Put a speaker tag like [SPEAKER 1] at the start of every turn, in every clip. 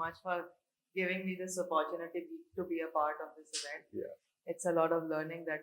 [SPEAKER 1] much for giving me this opportunity to be a part of this event.
[SPEAKER 2] Yeah.
[SPEAKER 1] It's a lot of learning that.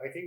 [SPEAKER 3] I think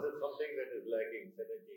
[SPEAKER 3] is something that is lacking synergy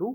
[SPEAKER 2] 2,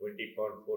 [SPEAKER 3] 20.4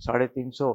[SPEAKER 2] 350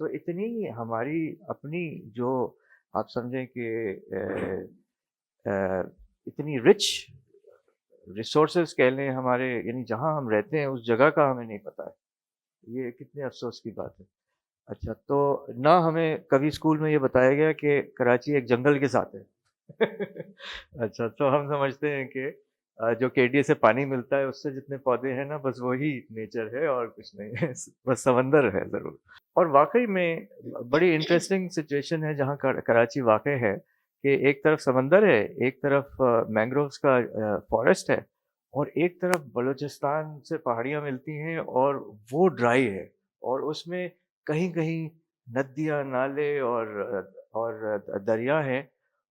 [SPEAKER 2] تو اتنی ہماری اپنی جو آپ سمجھیں کہ اتنی rich resources کہہ لیں ہمارے، یعنی جہاں ہم رہتے ہیں اس جگہ کا ہمیں نہیں پتہ ہے، یہ کتنے افسوس کی بات ہے۔ اچھا، تو نہ ہمیں کبھی اسکول میں یہ بتایا گیا کہ کراچی ایک جنگل کے ساتھ ہے۔ اچھا، تو ہم سمجھتے ہیں کہ جو کے ڈی اے سے پانی ملتا ہے اس سے جتنے پودے ہیں نا، بس وہی نیچر ہے اور کچھ نہیں ہے، بس سمندر ہے ضرور۔ اور واقعی میں بڑی انٹرسٹنگ سچویشن ہے جہاں کراچی واقع ہے کہ ایک طرف سمندر ہے، ایک طرف مینگرووز کا فارسٹ ہے، اور ایک طرف بلوچستان سے پہاڑیاں ملتی ہیں اور وہ ڈرائی ہے، اور اس میں کہیں کہیں ندیاں، نالے اور دریا ہیں،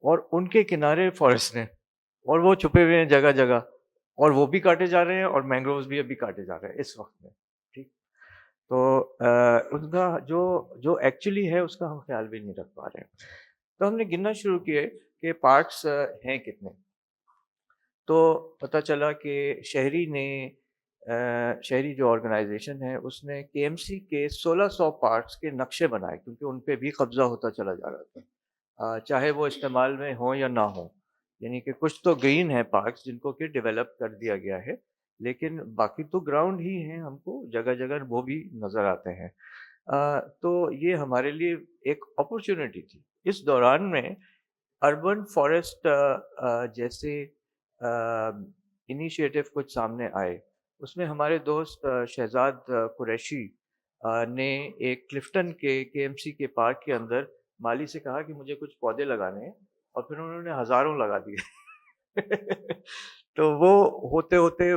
[SPEAKER 2] اور ان کے کنارے فارسٹ ہیں، اور وہ چھپے ہوئے ہیں جگہ جگہ، اور وہ بھی کاٹے جا رہے ہیں اور مینگرووز بھی ابھی کاٹے جا رہے ہیں اس وقت میں، ٹھیک۔ تو ان کا جو جو ایکچولی ہے اس کا ہم خیال بھی نہیں رکھ پا رہے ہیں۔ تو ہم نے گننا شروع کیے کہ پارکس ہیں کتنے، تو پتہ چلا کہ شہری جو آرگنائزیشن ہے اس نے کے ایم سی کے 1600 پارکس کے نقشے بنائے، کیونکہ ان پہ بھی قبضہ ہوتا چلا جا رہا تھا، چاہے وہ استعمال میں ہوں یا نہ ہوں، یعنی کہ کچھ تو گرین ہے پارکس جن کو کہ ڈیولپ کر دیا گیا ہے، لیکن باقی تو گراؤنڈ ہی ہیں، ہم کو جگہ جگہ وہ بھی نظر آتے ہیں۔ تو یہ ہمارے لیے ایک اپرچونٹی تھی اس دوران میں اربن فارسٹ جیسے انیشیٹو کچھ سامنے آئے۔ اس میں ہمارے دوست شہزاد قریشی نے ایک کلفٹن کے ایم سی کے پارک کے اندر مالی سے کہا کہ مجھے کچھ پودے لگانے ہیں، اور پھر انہوں نے ہزاروں لگا دیے۔ تو وہ ہوتے ہوتے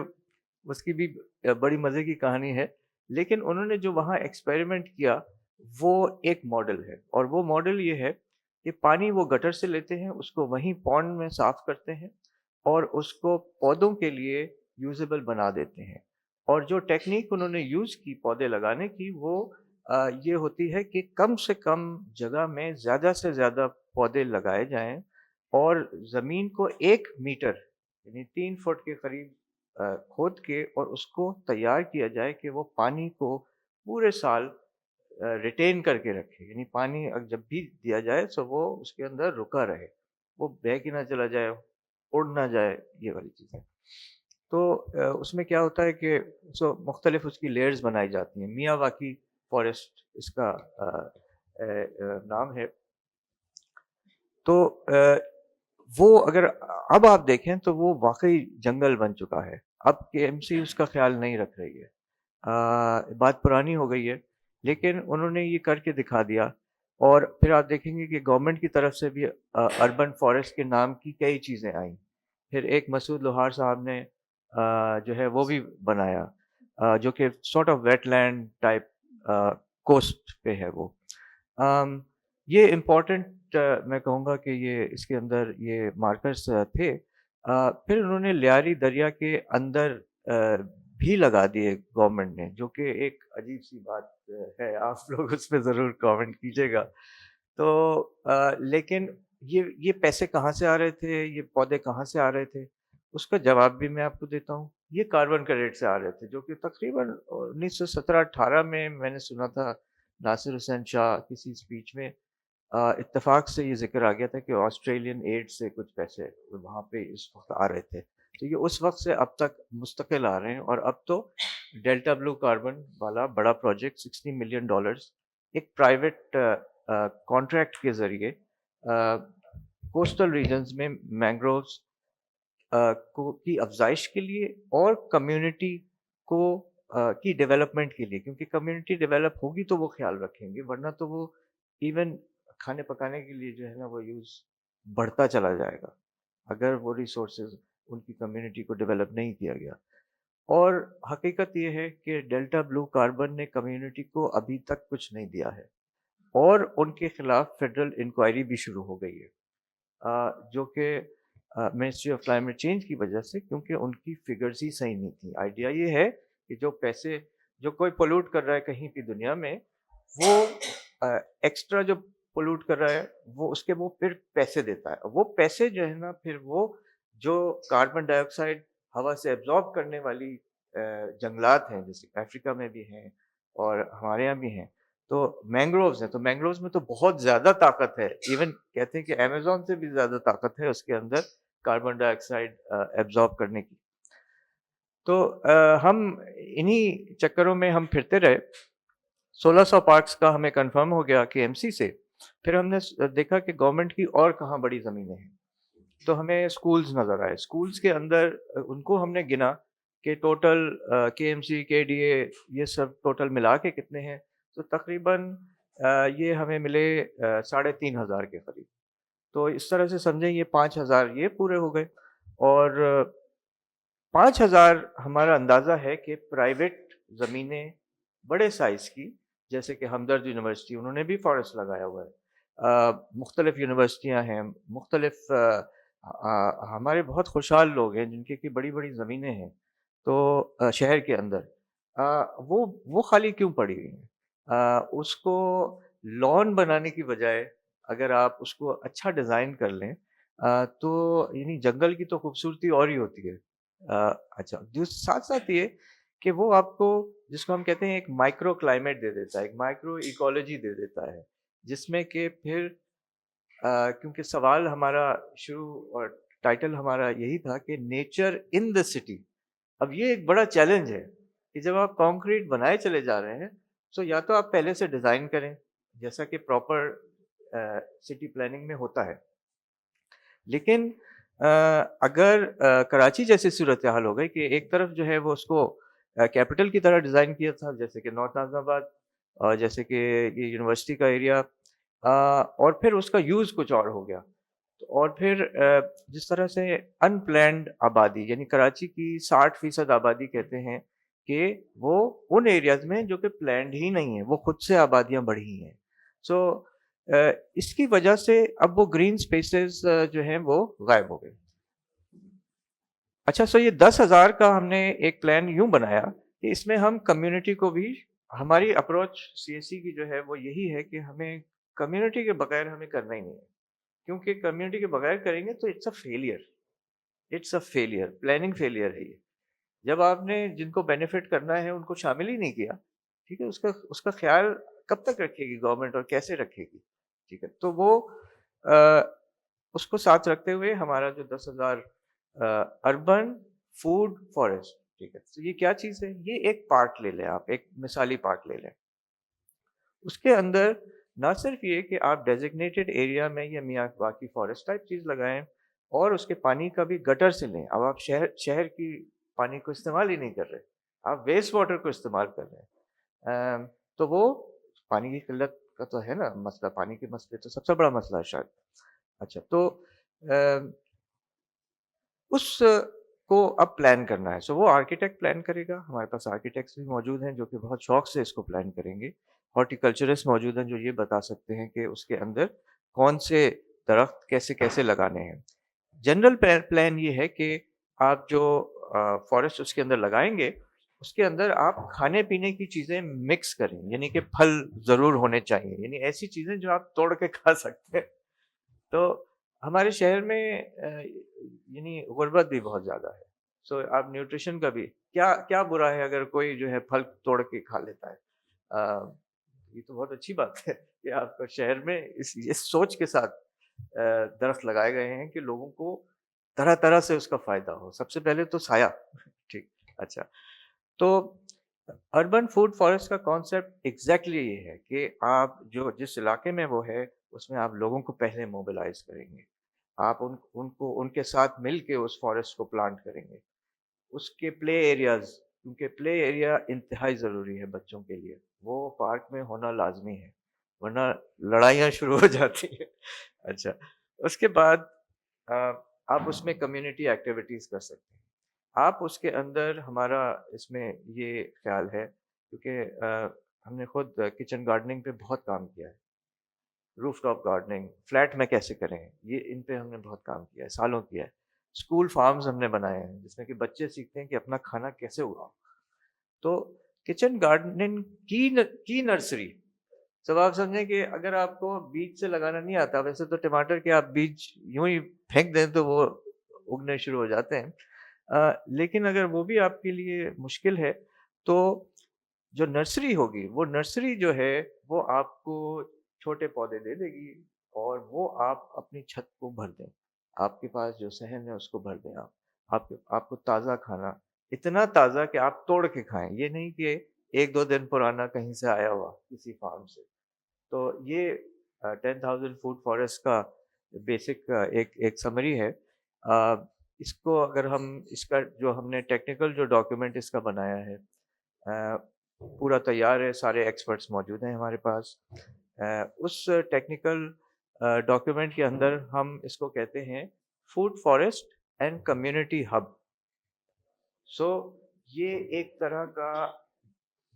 [SPEAKER 2] اس کی بھی بڑی مزے کی کہانی ہے، لیکن انہوں نے جو وہاں ایکسپیریمنٹ کیا وہ ایک ماڈل ہے، اور وہ ماڈل یہ ہے کہ پانی وہ گٹر سے لیتے ہیں، اس کو وہیں پونڈ میں صاف کرتے ہیں اور اس کو پودوں کے لیے یوزیبل بنا دیتے ہیں۔ اور جو ٹیکنیک انہوں نے یوز کی پودے لگانے کی، وہ یہ ہوتی ہے کہ کم سے کم جگہ میں زیادہ سے زیادہ پودے لگائے جائیں، اور زمین کو 1 میٹر یعنی 3 فٹ کے قریب کھود کے اور اس کو تیار کیا جائے کہ وہ پانی کو پورے سال ریٹین کر کے رکھے، یعنی پانی جب بھی دیا جائے تو وہ اس کے اندر رکا رہے، وہ بہہ کے نہ چلا جائے، اڑ نہ جائے، یہ والی چیزیں۔ تو اس میں کیا ہوتا ہے کہ مختلف اس کی لیئرز بنائی جاتی ہیں، میاں واکی فارسٹ اس کا نام ہے۔ تو وہ اگر اب آپ دیکھیں تو وہ واقعی جنگل بن چکا ہے، اب کے ایم سی اس کا خیال نہیں رکھ رہی ہے، بات پرانی ہو گئی ہے، لیکن انہوں نے یہ کر کے دکھا دیا۔ اور پھر آپ دیکھیں گے کہ گورنمنٹ کی طرف سے بھی اربن فارسٹ کے نام کی کئی چیزیں آئیں، پھر ایک مسعود لوہار صاحب نے جو ہے وہ بھی بنایا، جو کہ sort of wetland type coast پہ ہے وہ۔ یہ امپورٹنٹ میں کہوں گا کہ یہ اس کے اندر یہ مارکرز تھے۔ پھر انہوں نے لیاری دریا کے اندر بھی لگا دیے گورنمنٹ نے، جو کہ ایک عجیب سی بات ہے، آپ لوگ اس پہ ضرور کامنٹ کیجیے گا۔ تو لیکن یہ پیسے کہاں سے آ رہے تھے، یہ پودے کہاں سے آ رہے تھے، اس کا جواب بھی میں آپ کو دیتا ہوں۔ یہ کاربن کریڈٹ سے آ رہے تھے، جو کہ تقریباً 1917-18 میں نے سنا تھا ناصر حسین شاہ کسی اسپیچ میں اتفاق سے یہ ذکر آ گیا تھا کہ آسٹریلین ایڈ سے کچھ پیسے وہاں پہ اس وقت آ رہے تھے، تو یہ اس وقت سے اب تک مستقل آ رہے ہیں۔ اور اب تو ڈیلٹا بلو کاربن والا بڑا پروجیکٹ $60 ملین ایک پرائیویٹ کانٹریکٹ کے ذریعے کوسٹل ریجنز میں مینگرووز کی افزائش کے لیے اور کمیونٹی کو کی ڈیولپمنٹ کے لیے، کیونکہ کمیونٹی ڈیولپ ہوگی تو وہ خیال رکھیں گے، ورنہ تو وہ ایون کھانے پکانے کے لیے جو ہے نا وہ یوز بڑھتا چلا جائے گا اگر وہ ریسورسز ان کی کمیونٹی کو ڈیولپ نہیں کیا گیا۔ اور حقیقت یہ ہے کہ ڈیلٹا بلو کاربن نے کمیونٹی کو ابھی تک کچھ نہیں دیا ہے، اور ان کے خلاف فیڈرل انکوائری بھی شروع ہو گئی ہے، جو کہ منسٹری آف کلائمیٹ چینج کی وجہ سے، کیونکہ ان کی فگرز ہی صحیح نہیں تھیں۔ آئیڈیا یہ ہے کہ جو پیسے جو کوئی پولوٹ کر رہا ہے کہیں بھی دنیا میں، وہ ایکسٹرا جو پولوٹ کر رہا ہے وہ اس کے وہ پھر پیسے دیتا ہے، وہ پیسے جو ہے نا پھر وہ جو کاربن ڈائی آکسائڈ ہوا سے ایبزارب کرنے والی جنگلات ہیں، جیسے افریقہ میں بھی ہیں اور ہمارے یہاں بھی ہیں، تو مینگرووز ہیں، تو مینگرووز میں تو بہت زیادہ طاقت ہے، ایون کہتے ہیں کہ امیزون سے بھی زیادہ طاقت ہے اس کے اندر کاربن ڈائی آکسائڈ ایبزارب کرنے کی. تو ہم انہی چکروں میں ہم پھرتے رہے. 1600 پارکس کا ہمیں کنفرم ہو گیا کہ ایم سی سے. پھر ہم نے دیکھا کہ گورنمنٹ کی اور کہاں بڑی زمینیں ہیں، تو ہمیں اسکولز نظر آئے. اسکولز کے اندر ان کو ہم نے گنا کہ ٹوٹل کے ایم سی کے ڈی اے یہ سب ٹوٹل ملا کے کتنے ہیں، تو تقریباً یہ ہمیں ملے 3500 کے قریب. تو اس طرح سے سمجھیں یہ 5000 یہ پورے ہو گئے. اور 5000 ہمارا اندازہ ہے کہ پرائیویٹ زمینیں بڑے سائز کی، جیسے کہ ہمدرد یونیورسٹی انہوں نے بھی فارسٹ لگایا ہوا ہے. مختلف یونیورسٹیاں ہیں، مختلف ہمارے بہت خوشحال لوگ ہیں جن کی بڑی بڑی زمینیں ہیں تو شہر کے اندر وہ خالی کیوں پڑی ہوئی ہیں؟ اس کو لان بنانے کی بجائے اگر آپ اس کو اچھا ڈیزائن کر لیں تو یعنی جنگل کی تو خوبصورتی اور ہی ہوتی ہے. اچھا جو ساتھ ساتھ یہ کہ وہ آپ کو جس کو ہم کہتے ہیں ایک مائکرو کلائمیٹ دے دیتا ہے، ایک مائکرو ایکولوجی دے دیتا ہے، جس میں کہ پھر کیونکہ سوال ہمارا شروع اور ٹائٹل ہمارا یہی تھا کہ نیچر ان دا سٹی. اب یہ ایک بڑا چیلنج ہے کہ جب آپ کانکریٹ بنائے چلے جا رہے ہیں تو یا تو آپ پہلے سے ڈیزائن کریں جیسا کہ پراپر سٹی پلاننگ میں ہوتا ہے. لیکن اگر کراچی جیسی صورتحال ہو گئی کہ ایک طرف جو ہے وہ اس کو کیپٹل کی طرح ڈیزائن کیا تھا جیسے کہ نارتھ نازم آباد اور جیسے کہ یہ یونیورسٹی کا ایریا، اور پھر اس کا یوز کچھ اور ہو گیا. اور پھر جس طرح سے ان پلانڈ آبادی، یعنی کراچی کی 60% آبادی کہتے ہیں کہ وہ ان ایریاز میں جو کہ پلانڈ ہی نہیں ہیں، وہ خود سے آبادیاں بڑھی ہیں. سو اس کی وجہ سے اب وہ گرین سپیسز جو ہیں وہ غائب ہو گئے. اچھا، سو یہ 10,000 کا ہم نے ایک پلان یوں بنایا کہ اس میں ہم کمیونٹی کو بھی، ہماری اپروچ سی ایس سی کی جو ہے وہ یہی ہے کہ ہمیں کمیونٹی کے بغیر ہمیں کرنا ہی نہیں ہے، کیونکہ کمیونٹی کے بغیر کریں گے تو it's a failure, planning failure ہے یہ. جب آپ نے جن کو بینیفٹ کرنا ہے ان کو شامل ہی نہیں کیا، ٹھیک ہے، اس کا خیال کب تک رکھے گی گورنمنٹ اور کیسے رکھے گی؟ ٹھیک ہے، تو وہ اس کو ساتھ رکھتے ہوئے ہمارا جو 10,000 اربن فوڈ فارسٹ، ٹھیک ہے، تو یہ کیا چیز ہے؟ یہ ایک پارٹ لے لیں، آپ ایک مثالی پارٹ لے لیں. اس کے اندر نہ صرف یہ کہ آپ ڈیزگنیٹڈ ایریا میں یا میاں باقی فارسٹ ٹائپ چیز لگائیں اور اس کے پانی کا بھی گٹر سے لیں. اب آپ شہر کی پانی کو استعمال ہی نہیں کر رہے، آپ ویسٹ واٹر کو استعمال کر رہے ہیں. تو وہ پانی کی قلت کا تو ہے نا مسئلہ، پانی کے مسئلے تو سب سے بڑا مسئلہ ہے شاید. اچھا، تو اس کو اب پلان کرنا ہے. سو وہ آرکیٹیکٹ پلان کرے گا. ہمارے پاس آرکیٹیکٹس بھی موجود ہیں جو کہ بہت شوق سے اس کو پلان کریں گے. ہارٹیکلچرسٹ موجود ہیں جو یہ بتا سکتے ہیں کہ اس کے اندر کون سے درخت کیسے کیسے لگانے ہیں. جنرل پلان یہ ہے کہ آپ جو فارسٹ اس کے اندر لگائیں گے اس کے اندر آپ کھانے پینے کی چیزیں مکس کریں، یعنی کہ پھل ضرور ہونے چاہیے، یعنی ایسی چیزیں جو آپ توڑ کے کھا سکتے ہیں. تو ہمارے شہر میں یعنی غربت بھی بہت زیادہ ہے. سو آپ نیوٹریشن کا بھی کیا برا ہے اگر کوئی جو ہے پھل توڑ کے کھا لیتا ہے. یہ تو بہت اچھی بات ہے کہ آپ کا شہر میں اس سوچ کے ساتھ درخت لگائے گئے ہیں کہ لوگوں کو طرح طرح سے اس کا فائدہ ہو. سب سے پہلے تو سایہ. ٹھیک، اچھا، تو اربن فوڈ فارسٹ کا کانسیپٹ ایگزیکٹلی یہ ہے کہ آپ جو جس علاقے میں وہ ہے اس میں آپ لوگوں کو پہلے موبلائز کریں گے، آپ ان کے ساتھ مل کے اس فارسٹ کو پلانٹ کریں گے. اس کے پلے ایریاز، کیونکہ پلے ایریا انتہائی ضروری ہے بچوں کے لیے، وہ پارک میں ہونا لازمی ہے ورنہ لڑائیاں شروع ہو جاتی ہیں. اچھا، اس کے بعد آپ اس میں کمیونٹی ایکٹیویٹیز کر سکتے ہیں. آپ اس کے اندر ہمارا اس میں یہ خیال ہے کیونکہ ہم نے خود کچن گارڈننگ پہ بہت کام کیا ہے، روف ٹاپ گارڈننگ فلیٹ میں کیسے کریں، یہ ان پہ ہم نے بہت کام کیا ہے، سالوں کیا ہے. اسکول فارمز ہم نے بنائے ہیں جس میں کہ بچے سیکھتے ہیں کہ اپنا کھانا کیسے اگاؤ. تو کچن گارڈننگ کی نرسری. سب آپ سمجھیں کہ اگر آپ کو بیج سے لگانا نہیں آتا، ویسے تو ٹماٹر کے آپ بیج یوں ہی پھینک دیں تو وہ اگنے شروع ہو جاتے ہیں، لیکن اگر وہ بھی آپ کے لیے مشکل ہے تو جو نرسری ہوگی وہ نرسری جو ہے وہ آپ کو چھوٹے پودے دے دے گی اور وہ آپ اپنی چھت کو بھر دیں، آپ کے پاس جو صحن ہے اس کو بھر دیں آپ کو تازہ کھانا، اتنا تازہ کہ آپ توڑ کے کھائیں، یہ نہیں کہ 1-2 دن پرانا کہیں سے آیا ہوا کسی فارم سے۔ تو یہ 10,000 فوڈ فارسٹ کا بیسک ایک سمری ہے۔ اس کو اگر اس کا جو ہم نے ٹیکنیکل جو ڈاکیومنٹ اس کا بنایا ہے پورا تیار ہے، سارے ایکسپرٹس موجود ہیں ہمارے پاس۔ اس ٹیکنیکل ڈاکیومنٹ کے اندر ہم اس کو کہتے ہیں food forest and community hub. So یہ ایک طرح کا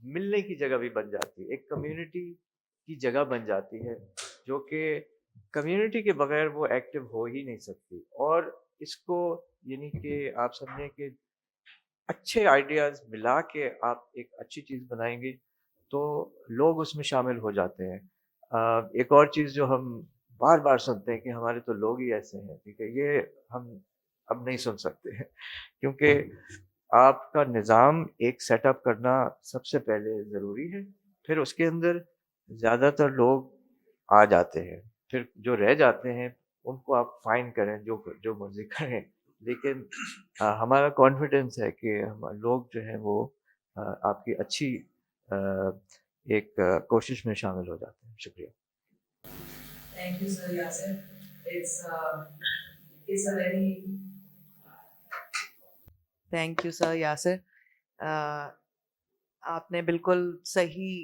[SPEAKER 2] ملنے کی جگہ بھی بن جاتی ہے، ایک کمیونٹی کی جگہ بن جاتی ہے جو کہ کمیونٹی کے بغیر وہ ایکٹیو ہو ہی نہیں سکتی۔ اور اس کو یعنی کہ آپ سمجھیں کہ اچھے آئیڈیاز ملا کے آپ ایک اچھی چیز بنائیں گے تو لوگ اس میں شامل ہو جاتے ہیں۔ ایک اور چیز جو ہم بار بار سنتے ہیں کہ ہمارے تو لوگ ہی ایسے ہیں، ٹھیک ہے، یہ ہم اب نہیں سن سکتے ہیں، کیونکہ آپ کا نظام ایک سیٹ اپ کرنا سب سے پہلے ضروری ہے، پھر اس کے اندر زیادہ تر لوگ آ جاتے ہیں، پھر جو رہ جاتے ہیں ان کو آپ فائن کریں، جو مرضی کریں، لیکن ہمارا کانفیڈنس ہے کہ لوگ جو ہیں وہ آپ کی اچھی ایک کوشش میں شامل ہو جاتے ہیں۔ شکریہ۔
[SPEAKER 1] Thank you, Sir Yasir. It's a very thank you, Sir Yasir. آپ نے بالکل صحیح،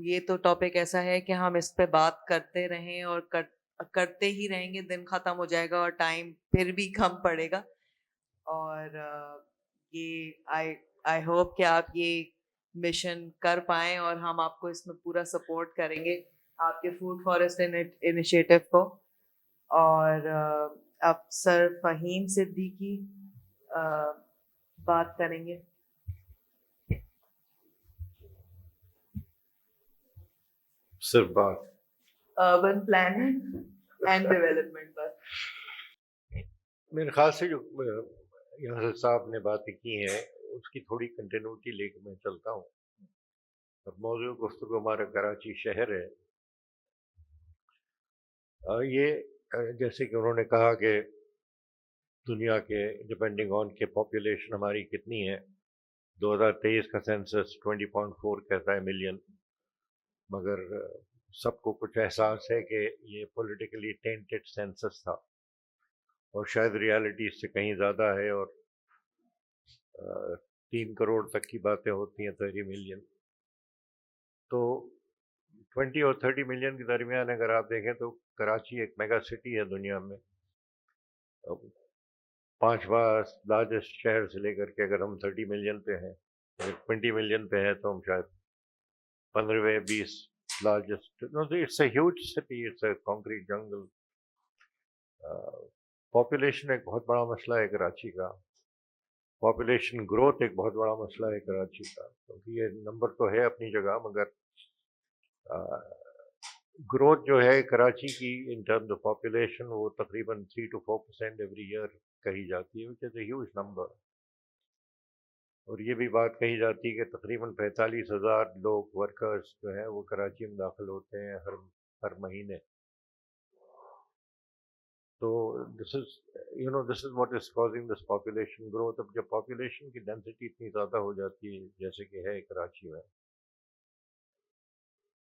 [SPEAKER 1] یہ تو ٹاپک ایسا ہے کہ ہم اس پہ بات کرتے رہیں اور کرتے ہی رہیں گے، دن ختم ہو جائے گا اور ٹائم پھر بھی کم پڑے گا۔ اور یہ آئی ہوپ کہ آپ یہ مشن کر پائیں اور ہم آپ کو اس میں پورا سپورٹ کریں گے، آپ کے فوڈ فارسٹ انیشیٹو کو۔ اور اب سر فہیم صدیقی بات کریں گے
[SPEAKER 3] صرف بات
[SPEAKER 1] اربن پلاننگ اینڈ ڈیولپمنٹ پر۔
[SPEAKER 3] میرے خیال سے جو یاسر صاحب نے باتیں کی ہیں اس کی تھوڑی کنٹینیوٹی لے کے میں چلتا ہوں۔ اب موضوع گفتگو ہمارا کراچی شہر ہے۔ یہ جیسے کہ انہوں نے کہا کہ دنیا کے ڈپینڈنگ آن کے پاپولیشن ہماری کتنی ہے، 2023 کا سینسس 20.4 کہتا ہے ملین، مگر سب کو کچھ احساس ہے کہ یہ پولیٹیکلی ٹینٹڈ سینسس تھا اور شاید ریالٹی اس سے کہیں زیادہ ہے، اور 3 کروڑ تک کی باتیں ہوتی ہیں 30 ملین۔ تو 20 اور 30 ملین کے درمیان اگر آپ دیکھیں تو کراچی ایک میگا سٹی ہے دنیا میں، 5واں لارجسٹ شہر سے لے کر کے اگر ہم 30 ملین پہ ہیں، 20 ملین پہ ہیں تو ہم شاید 15ویں 20 largest. It's a huge city, it's a concrete jungle. Population ایک بہت بڑا مسئلہ ہے کراچی کا، پاپولیشن گروتھ ایک بہت بڑا مسئلہ ہے کراچی کا، کیونکہ یہ نمبر تو ہے اپنی جگہ، مگر گروتھ جو ہے کراچی کی ان ٹرمز آف پاپولیشن وہ تقریباً 3 to 4% ایوری ایئر کہی جاتی ہے، وچ از اے ہیوج نمبر۔ اور یہ بھی بات کہی جاتی ہے کہ تقریباً 45,000 لوگ ورکرز جو ہیں وہ کراچی میں داخل ہوتے ہیں ہر مہینے۔ تو this is what is causing this population growth. اب جب پاپولیشن کی ڈینسٹی اتنی زیادہ ہو جاتی ہے جیسے کہ ہے کراچی میں،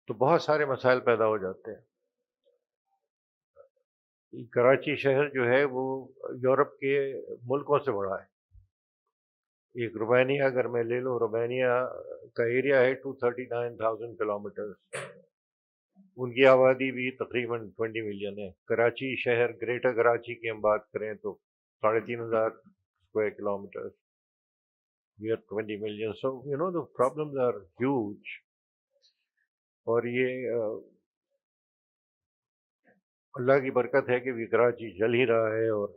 [SPEAKER 3] تو بہت سارے مسائل پیدا ہو جاتے ہیں۔ کراچی شہر جو ہے وہ یورپ کے ملکوں سے بڑا ہے۔ ایک رومانیہ اگر میں لے لوں، رومانیہ کا ایریا ہے 239,000 کلومیٹر، ان کی آبادی بھی تقریباً 20 ملین ہے۔ کراچی شہر گریٹر کراچی کی ہم بات کریں تو 3,500 square kilometre, we are 20 million. So the problems are huge۔ اور یہ اللہ کی برکت ہے کہ بھی کراچی چل ہی رہا ہے، اور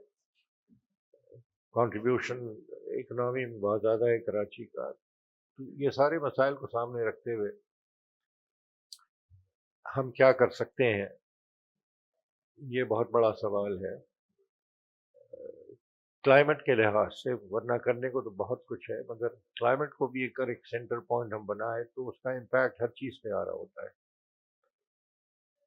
[SPEAKER 3] کنٹریبیوشن اکنامی میں بہت زیادہ ہے کراچی کا۔ تو یہ سارے مسائل کو سامنے رکھتے ہوئے ہم کیا کر سکتے ہیں، یہ بہت بڑا سوال ہے کلائمیٹ کے لحاظ سے۔ ورنہ کرنے کو تو بہت کچھ ہے، مگر کلائمیٹ کو بھی ایک سینٹر پوائنٹ ہم بنائے تو اس کا امپیکٹ ہر چیز پہ آ رہا ہوتا ہے۔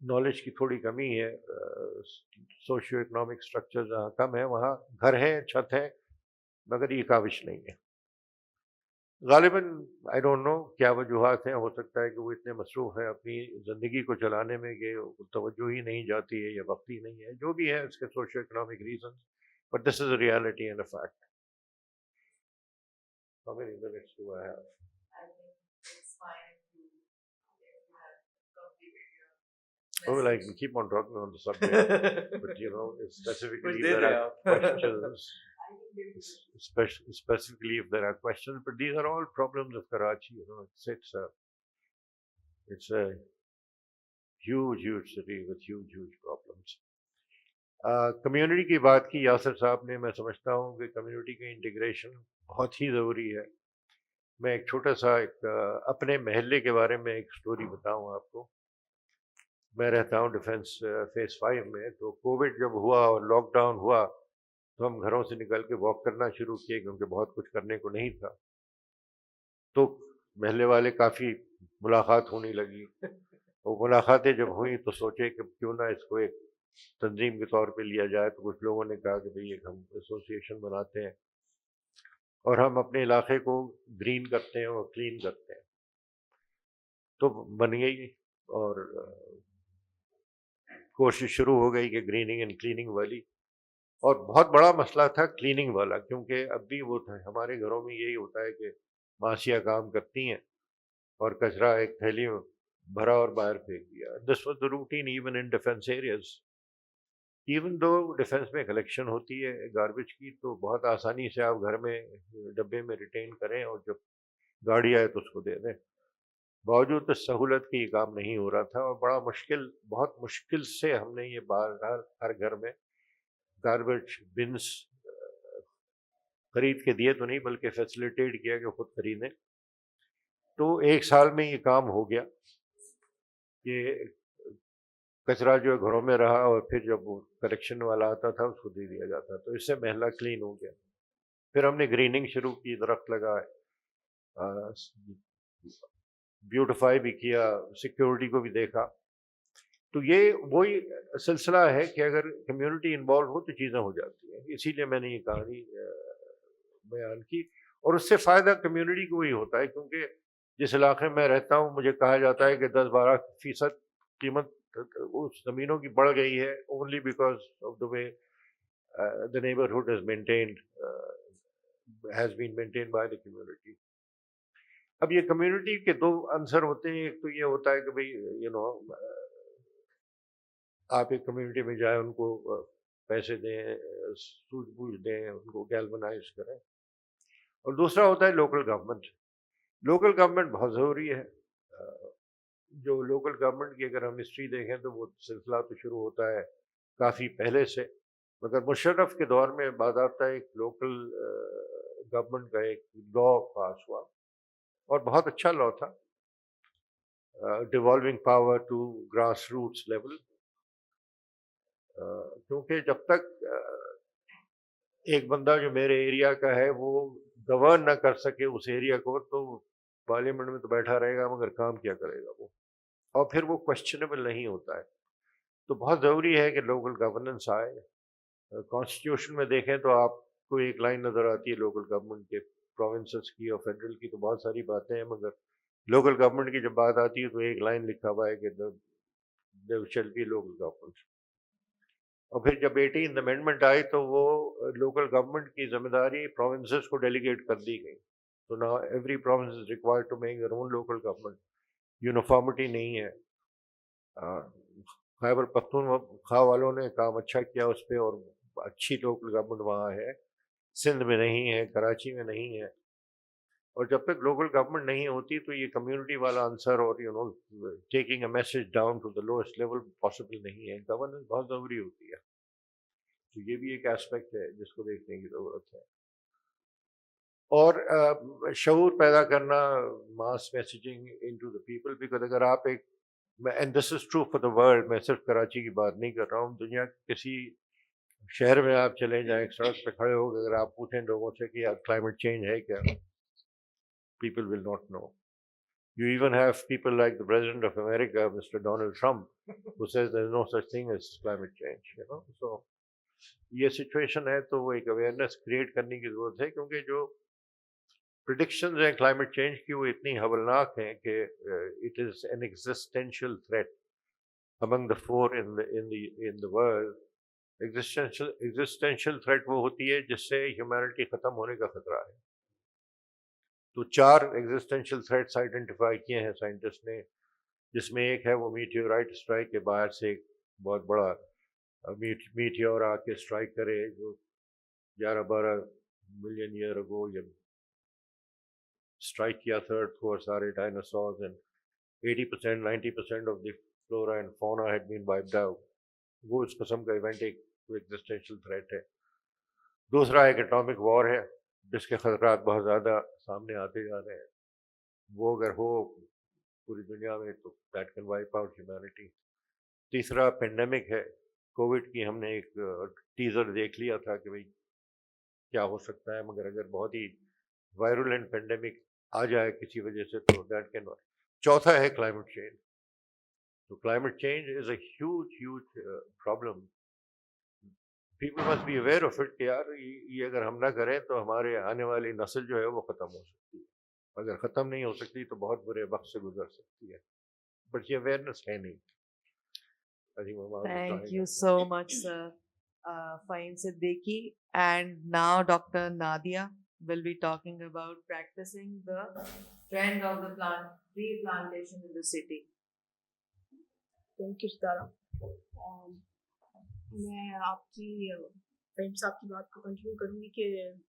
[SPEAKER 3] نالج کی تھوڑی کمی ہے، سوشیو اکنامک اسٹرکچر جہاں کم ہے وہاں گھر ہیں، چھت ہے، مگر یہ کاوش نہیں ہے غالباً. آئی ڈونٹ نو کیا وجوہات ہیں، ہو سکتا ہے کہ وہ اتنے مصروف ہیں اپنی زندگی کو چلانے میں کہ توجہ ہی نہیں جاتی ہے یا وقت ہی نہیں ہے، جو بھی ہے اس کے socio economic reasons, but this is a reality and a fact. How many minutes do I have?
[SPEAKER 1] I think it's fine if you have completed your
[SPEAKER 3] Oh, well, I
[SPEAKER 1] message.
[SPEAKER 3] can keep on talking on the subject, but you know, specifically if there are questions,
[SPEAKER 1] I can give you
[SPEAKER 3] specifically if there are questions, but these are all problems of Karachi. You know, it's a huge city with huge problems. Community کی بات کی یاسر صاحب نے. میں سمجھتا ہوں کہ community کا انٹیگریشن بہت ہی ضروری ہے. میں ایک چھوٹا سا اپنے محلے کے بارے میں ایک سٹوری بتاؤں آپ کو. میں رہتا ہوں ڈیفینس فیز 5 میں. تو کووڈ جب ہوا اور لاک ڈاؤن ہوا تو ہم گھروں سے نکل کے واک کرنا شروع کیے کیونکہ بہت کچھ کرنے کو نہیں تھا. تو محلے والے کافی ملاقات ہونے لگی. وہ ملاقاتیں جب ہوئیں تو سوچے کہ کیوں نہ اس کو ایک تنظیم کے طور پہ لیا جائے. تو کچھ لوگوں نے کہا کہ بھئی ایک ہم ایسوسیشن بناتے ہیں اور ہم اپنے علاقے کو گرین کرتے ہیں اور کلین کرتے ہیں. تو بن گئی اور کوشش شروع ہو گئی کہ گریننگ اینڈ کلیننگ والی. اور بہت بڑا مسئلہ تھا کلیننگ والا، کیونکہ اب بھی وہ تھا ہمارے گھروں میں یہی ہوتا ہے کہ ماسیاں کام کرتی ہیں اور کچرا ایک تھیلی میں بھرا اور باہر پھینک دیا. This was the routine even in defence areas. Even though defence میں کلیکشن ہوتی ہے گاربیج کی تو بہت آسانی سے آپ گھر میں ڈبے میں ریٹین کریں اور جب گاڑی آئے تو اس کو دے دیں. باوجود اس سہولت کے یہ کام نہیں ہو رہا تھا اور بڑا مشکل، بہت مشکل سے ہم نے یہ بار ہر گھر میں گاربیج بنس خرید کے دیے تو نہیں بلکہ فیسیلیٹیٹ کیا کہ خود خریدیں. تو ایک سال میں یہ کام ہو گیا کہ کچرا جو ہے گھروں میں رہا اور پھر جب وہ کلیکشن والا آتا تھا اس کو دے دیا جاتا. تو اس سے محلہ کلین ہو گیا. پھر ہم نے گریننگ شروع کی، درخت لگائے، بیوٹیفائی بھی کیا، سیکیورٹی کو بھی دیکھا. تو یہ وہی سلسلہ ہے کہ اگر کمیونٹی انوالو ہو تو چیزیں ہو جاتی ہیں. اسی لیے میں نے یہ کہانی بیان کی. اور اس سے فائدہ کمیونٹی کو ہی ہوتا ہے کیونکہ جس علاقے میں رہتا ہوں مجھے کہا جاتا ہے کہ 10-12% قیمت اس زمینوں کی بڑھ گئی ہے only because of the way the neighborhood is maintained, has been maintained by the community. اب یہ کمیونٹی کے دو عنصر ہوتے ہیں. ایک تو یہ ہوتا ہے کہ بھئی یو نو آپ ایک کمیونٹی میں جائیں، ان کو پیسے دیں، سوجھ بوجھ دیں، ان کو گیلبنائز کریں. اور دوسرا ہوتا ہے لوکل گورنمنٹ. لوکل گورنمنٹ بہت ضروری ہے. جو لوکل گورنمنٹ کی اگر ہم ہسٹری دیکھیں تو وہ سلسلہ تو شروع ہوتا ہے کافی پہلے سے، مگر مشرف کے دور میں باضابطہ ایک لوکل گورنمنٹ کا ایک لا پاس ہوا اور بہت اچھا لا تھا، devolving power to grass roots level. کیونکہ جب تک ایک بندہ جو میرے ایریا کا ہے وہ گورن نہ کر سکے اس ایریا کو تو پارلیمنٹ میں تو بیٹھا رہے گا مگر کام کیا کرے گا وہ، اور پھر وہ کوشچنیبل نہیں ہوتا ہے. تو بہت ضروری ہے کہ لوکل گورننس آئے. کانسٹیٹیوشن میں دیکھیں تو آپ کو ایک لائن نظر آتی ہے لوکل گورنمنٹ کے، پروونسز کی اور فیڈرل کی تو بہت ساری باتیں ہیں، مگر لوکل گورنمنٹ کی جب بات آتی ہے تو ایک لائن لکھا ہوا ہے کہ there shall be local government. اور پھر جب 18th امینڈمنٹ آئی تو وہ لوکل گورنمنٹ کی ذمہ داری پروونسز کو ڈیلیگیٹ کر دی گئی. تو now every province is required to make their own local government. Uniformity نہیں ہے. خیبر پختونخوا والوں نے کام اچھا کیا اس پہ اور اچھی لوکل گورنمنٹ وہاں ہے. سندھ میں نہیں ہے، کراچی میں نہیں ہے. اور جب تک لوکل گورنمنٹ نہیں ہوتی تو یہ کمیونٹی والا آنسر اور you know taking a message down to the lowest level possible نہیں ہے. گورننس بہت ضروری ہوتی ہے. تو یہ بھی ایک اسپیکٹ ہے جس کو دیکھنے کی ضرورت ہے. اور شعور پیدا کرنا، mass messaging into the people. Because اگر آپ ایک، and this is true for the world, میں صرف کراچی کی بات نہیں کر رہا ہوں، دنیا کسی شہر میں آپ چلے جائیں، ایک سڑک پہ کھڑے ہو کے اگر آپ پوچھیں لوگوں سے کہ کلائمیٹ چینج ہے کیا، people will not know. You even have people like the President of America, Mr. Donald Trump, who says there's no such thing as climate change, you know. So یہ سچویشن ہے تو وہ ایک awareness create کرنے کی ضرورت ہے, کیونکہ جو پریڈکشنز ہیں کلائمیٹ چینج کی وہ اتنی ہولناک ہیں کہ it is an existential threat among the four in the world. Existential threat وہ ہوتی ہے جس سے ہیومینٹی ختم ہونے کا خطرہ ہے. تو 4 ایگزسٹینشیل تھریٹس آئیڈینٹیفائی کیے ہیں سائنٹسٹ نے, جس میں ایک ہے وہ میٹیورائٹ اسٹرائک کے باہر سے ایک بہت بڑا میٹیور آ کے اسٹرائک کرے جو 11-12 ملین ایئر اگو یا اسٹرائک کیا تھا ارتھ کو, اور سارے dinosaurs and 80% 90% of the flora and fauna had been wiped out. وہ اس قسم کا ایونٹ ایک ایگزسٹینشیل تھریٹ ہے. دوسرا ایک اٹامک وار ہے جس کے خطرات بہت زیادہ سامنے آتے جا رہے ہیں. وہ اگر ہو پوری دنیا میں تو that can wipe out humanity. تیسرا پینڈیمک ہے کووڈ کی. ہم نے ایک ٹیزر دیکھ لیا تھا کہ بھئی کیا ہو سکتا ہے, مگر اگر بہت ہی وائرولنٹ پینڈیمک آ جائے کسی وجہ سے تو دیٹ کین. چوتھا ہے کلائمیٹ چینج. تو climate change is a huge problem. People must be aware of it کہ یار یہ اگر ہم نہ کریں تو ہمارے آنے والی نسل جو ہے وہ ختم ہو سکتی ہے. اگر ختم نہیں ہو سکتی تو بہت برے وقت سے گزر سکتی ہے, بٹ یہ اویئرنیس ہے نہیں.
[SPEAKER 1] Thank you so much, sir. Fahim Siddiqui. And now Dr. Nadia will be talking about practicing the trend of the tree plantation in the city.
[SPEAKER 4] Thank you, Sitara. میں آپ کی فہیم صاحب کی بات کو کنٹینیو کروں گی کہ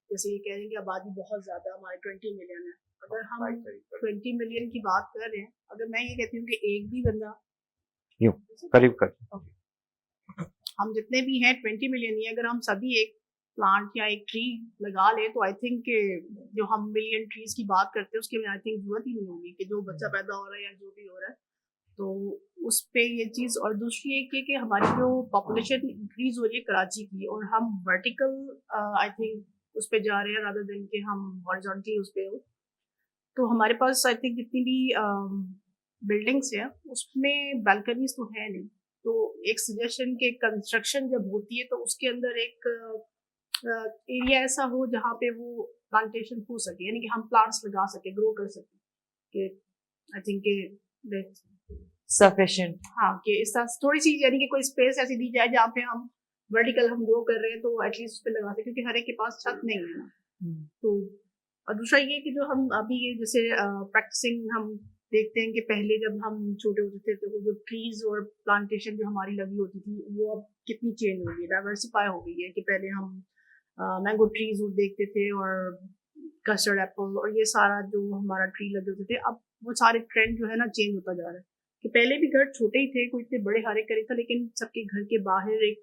[SPEAKER 4] جیسے یہ کہہ رہے ہیں کہ آبادی بہت زیادہ ہمارے 20 ملین ہے. اگر ہم 20 ملین کی بات کر رہے ہیں, اگر میں یہ کہتی ہوں کہ ایک بھی بندہ
[SPEAKER 2] قریب کر,
[SPEAKER 4] ہم جتنے بھی ہیں 20 ملین ہی, اگر ہم سبھی ایک پلانٹ یا ایک ٹری لگا لیں تو آئی تھنک کہ جو ہم ملین ٹریز کی بات کرتے ہیں اس کی آئی تھنک ضرورت ہی نہیں ہوگی کہ جو بچہ پیدا ہو رہا ہے یا جو بھی ہو رہا ہے. تو اس پہ یہ چیز. اور دوسری ایک یہ کہ ہماری جو پاپولیشن انکریز ہو رہی ہے کراچی کی, اور ہم ورٹیکل آئی تھنک اس پہ جا رہے ہیں رادر دین کہ ہم ہاریزونٹلی اس پہ ہو. تو ہمارے پاس آئی تھنک جتنی بھی بلڈنگس ہیں اس میں بالکنیز تو ہے نہیں. تو ایک سجیشن کہ کنسٹرکشن جب ہوتی ہے تو اس کے اندر ایک ایریا ایسا ہو جہاں پہ وہ پلانٹیشن ہو سکے, یعنی کہ ہم پلانٹس لگا سکیں, گرو کر سکیں. کہ آئی تھنک کہ
[SPEAKER 1] Sufficient.
[SPEAKER 4] ہاں کہ اس طرح تھوڑی سی یعنی کہ کوئی اسپیس ایسی دی جائے جہاں پہ ہم ورٹیکل ہم گرو کر رہے ہیں تو ایٹ لیسٹ اس پہ لگا سکیں, کیونکہ ہر ایک کے پاس چھت نہیں ہے نا. تو اور دوسرا یہ کہ جو ہم ابھی جیسے پریکٹسنگ ہم دیکھتے ہیں کہ پہلے جب ہم چھوٹے ہوتے تھے تو وہ جو ٹریز اور پلانٹیشن جو ہماری لگی ہوتی تھی وہ اب کتنی چینج ہو گئی ہے, ڈائیورسفائی ہو گئی ہے. کہ پہلے ہم مینگو ٹریز دیکھتے تھے اور کسٹرڈ ایپل اور یہ سارا جو ہمارا ٹری لگے ہوتے تھے, اب وہ سارے ٹرینڈ جو ہے نا چینج ہوتا جا رہا ہے. کہ پہلے بھی گھر چھوٹے ہی تھے, کوئی اتنے بڑے ہارے کرے تھا, لیکن سب کے گھر کے باہر ایک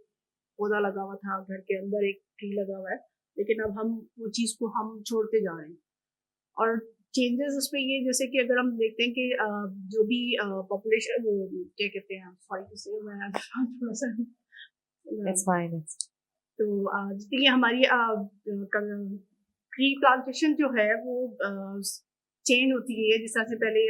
[SPEAKER 4] پودا لگا ہوا تھا, گھر کے اندر ایک ٹری لگا ہوا ہے. لیکن اب ہم وہ چیز کو ہم چھوڑتے جا رہے ہیں. اور چینجز اس میں یہ جیسے کہ اگر ہم دیکھتے ہیں کہ جو بھی پاپولیشن وہ کیا کہتے ہیں, سوری سے میں تھوڑا سا تو جتنی ہماری ٹری پلانٹیشن جو ہے وہ چینج ہوتی گئی ہے. جس طرح سے پہلے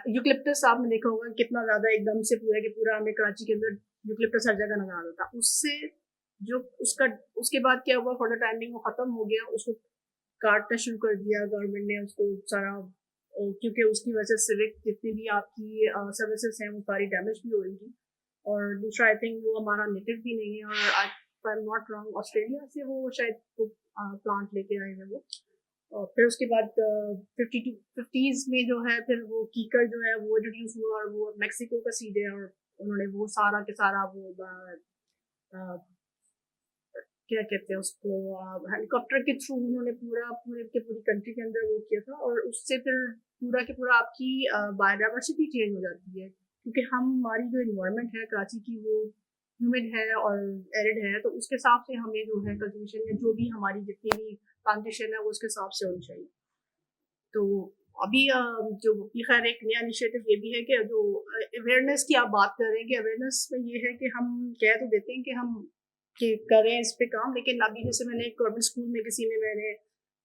[SPEAKER 4] یوکلپٹس آپ نے دیکھا ہوگا کتنا زیادہ ایک دم سے پورا کہ پورا ہمیں کراچی کے اندر یوکلپٹس ہر جگہ نظر آتا تھا. اس سے جو اس کے بعد کیا ہوا, فار دا ٹائمنگ وہ ختم ہو گیا, اس کو کاٹنا شروع کر دیا گورنمنٹ نے اس کو سارا, کیونکہ اس کی وجہ سے سوک جتنی بھی آپ کی سروسز ہیں وہ ساری ڈیمیج بھی ہو رہی تھی. اور دوسرا آئی تھنک وہ ہمارا نیٹو بھی نہیں ہے, اور آئی ایم ناٹ رانگ آسٹریلیا سے وہ شاید پلانٹ لے کے آئے ہیں وہ. اور پھر اس کے بعد 50s میں جو ہے پھر وہ کیکر جو ہے وہ انٹروڈیوس ہوا, اور وہ میکسیکو کا سیڈ ہے, اور انہوں نے وہ سارا کے سارا وہ کیا کہتے ہیں اس کو ہیلی کاپٹر کے تھرو انہوں نے پوری کنٹری کے اندر وہ کیا تھا. اور اس سے پھر پورا کے پورا آپ کی بایو ڈائیورسٹی چینج ہو جاتی ہے, کیونکہ ہماری جو انوائرمنٹ ہے کراچی کی وہ ہیومڈ ہے اور ایرڈ ہے, تو اس کے حساب سے ہمیں جو ہے کلٹیویشن یا جو بھی ہماری جتنی بھی پلانٹیشن ہے وہ اس کے حساب سے ہونی چاہیے. تو ابھی جو خیر ایک نیا انیشیٹو یہ بھی ہے کہ جو اویئرنیس کی آپ بات کر رہے ہیں, کہ اویئرنیس میں یہ ہے کہ ہم کہہ تو دیتے ہیں کہ ہم کہ کریں اس پہ کام, لیکن ابھی جیسے میں نے گورنمنٹ اسکول میں کسی نے میں نے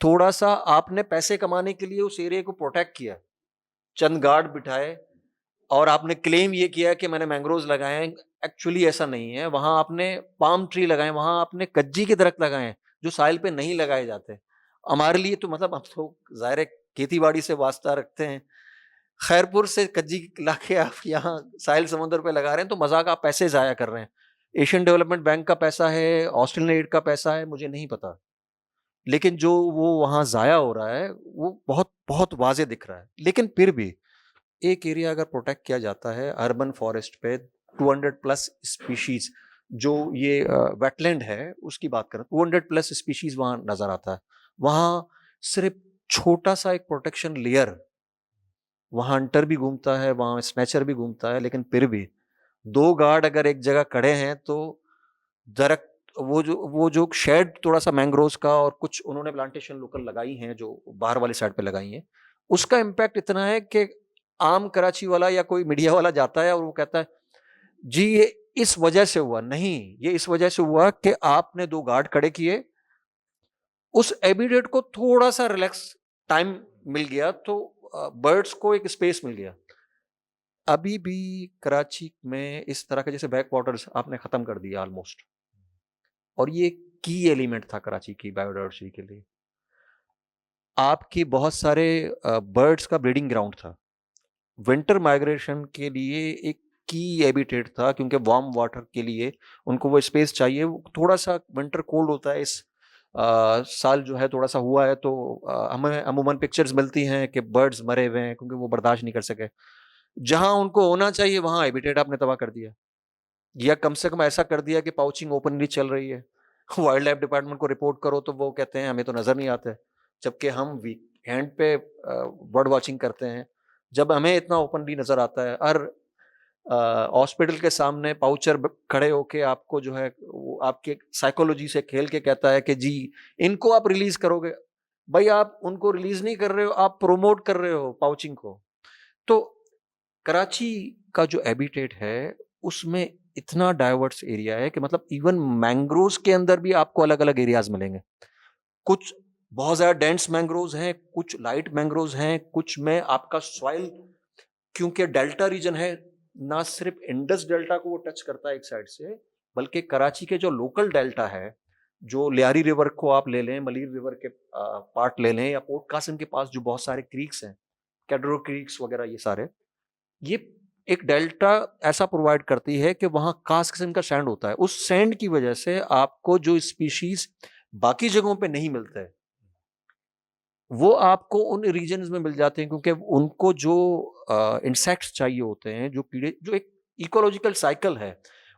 [SPEAKER 5] تھوڑا سا آپ نے پیسے کمانے کے لیے اس ایریا کو پروٹیکٹ کیا, چند گارڈ بٹھائے, اور آپ نے کلیم یہ کیا کہ میں نے مینگروز لگائے ہیں. ایکچولی ایسا نہیں ہے. وہاں آپ نے پام ٹری لگائے, وہاں آپ نے کجی کے درخت لگائے ہیں جو ساحل پہ نہیں لگائے جاتے. ہمارے لیے تو مطلب ہم تو ظاہر کھیتی باڑی سے واسطہ رکھتے ہیں, خیرپور سے کجی لا کے آپ یہاں ساحل سمندر پہ لگا رہے ہیں, تو مذاق, آپ پیسے ضائع کر رہے ہیں. ایشین ڈیولپمنٹ بینک کا پیسہ ہے, آسٹریلین ایڈ کا پیسہ ہے, مجھے نہیں پتا, لیکن جو وہ وہاں ضائع ہو رہا ہے وہ بہت بہت واضح دکھ رہا ہے. لیکن پھر بھی ایک ایریا اگر پروٹیکٹ کیا جاتا ہے اربن فارسٹ پہ, 200+ اسپیشیز, جو یہ ویٹ لینڈ ہے اس کی بات کریں, 200+ اسپیشیز وہاں نظر آتا ہے. وہاں صرف چھوٹا سا ایک پروٹیکشن لیئر, وہاں ہنٹر بھی گھومتا ہے, وہاں اسنیچر بھی گھومتا ہے, لیکن پھر بھی 2 گارڈ اگر ایک جگہ کھڑے ہیں تو درخت, وہ جو شیڈ تھوڑا سا مینگروز کا, اور کچھ انہوں نے پلانٹیشن لوکل لگائی ہیں جو باہر والی سائڈ پہ لگائی ہیں, اس کا امپیکٹ اتنا ہے کہ عام کراچی والا یا کوئی میڈیا والا جاتا ہے اور وہ کہتا ہے جی یہ اس وجہ سے ہوا. نہیں, یہ اس وجہ سے ہوا کہ آپ نے 2 گارڈ کھڑے کیے, اس ایبیڈیٹ کو تھوڑا سا ریلیکس ٹائم مل گیا, تو برڈس کو ایک اسپیس مل گیا. ابھی بھی کراچی میں اس طرح کے جیسے بیک واٹرز آپ نے ختم کر دیا آلموسٹ, اور یہ کی ایلیمنٹ تھا کراچی کی بایوڈائورسٹی کے لیے. آپ کی بہت سارے برڈس کا بریڈنگ گراؤنڈ تھا, ونٹر مائگریشن کے لیے ایک کی ہیبیٹیٹ تھا, کیونکہ وارم واٹر کے لیے ان کو وہ اسپیس چاہیے. تھوڑا سا ونٹر کولڈ ہوتا ہے, اس سال جو ہے تھوڑا سا ہوا ہے, تو ہمیں عموماً پکچرز ملتی ہیں کہ برڈز مرے ہوئے ہیں کیونکہ وہ برداشت نہیں کر سکے. جہاں ان کو ہونا چاہیے وہاں ہیبیٹیٹ آپ نے تباہ کر دیا, یا کم سے کم ایسا کر دیا کہ پاؤچنگ اوپنلی چل رہی ہے. وائلڈ لائف ڈپارٹمنٹ کو رپورٹ کرو تو وہ کہتے ہیں ہمیں تو نظر نہیں آتا ہے, جبکہ ہم ویک ہینڈ پہ برڈ واچنگ کرتے ہیں, جب ہمیں اتنا اوپنلی نظر آتا ہے. ہر ہاسپٹل کے سامنے پاؤچر کھڑے ہو کے آپ کو جو ہے وہ آپ کے سائیکولوجی سے کھیل کے کہتا ہے کہ جی ان کو آپ ریلیز کرو گے. بھائی آپ ان کو ریلیز نہیں کر رہے ہو, آپ پروموٹ کر رہے ہو پاؤچنگ کو. تو کراچی کا جو ہیبیٹیٹ ہے اس میں اتنا ڈائیورس ایریا ہے کہ مطلب ایون مینگروز کے اندر بھی آپ کو الگ الگ ایریاز ملیں گے. کچھ بہت زیادہ ڈینس مینگروز ہیں, کچھ لائٹ مینگروز ہیں, کچھ میں آپ کا سوائل, کیونکہ ڈیلٹا ریجن ہے, نہ صرف انڈس ڈیلٹا کو وہ ٹچ کرتا ہے ایک سائڈ سے, بلکہ کراچی کے جو لوکل ڈیلٹا ہے, جو لیاری ریور کو آپ لے لیں, ملیر ریور کے پارٹ لے لیں, یا پورٹ قاسم کے پاس جو بہت سارے کریکس ہیں, کیڈرو کریکس وغیرہ, یہ سارے, یہ ایک ڈیلٹا ایسا پرووائڈ کرتی ہے کہ وہاں خاص قسم کا سینڈ ہوتا ہے. اس سینڈ کی وجہ سے آپ کو جو اسپیشیز باقی جگہوں پہ نہیں ملتا ہے وہ آپ کو ان ریجنز میں مل جاتے ہیں, کیونکہ ان کو جو انسیکٹس چاہیے ہوتے ہیں, جو کیڑے, جو ایک ایکولوجیکل سائیکل ہے,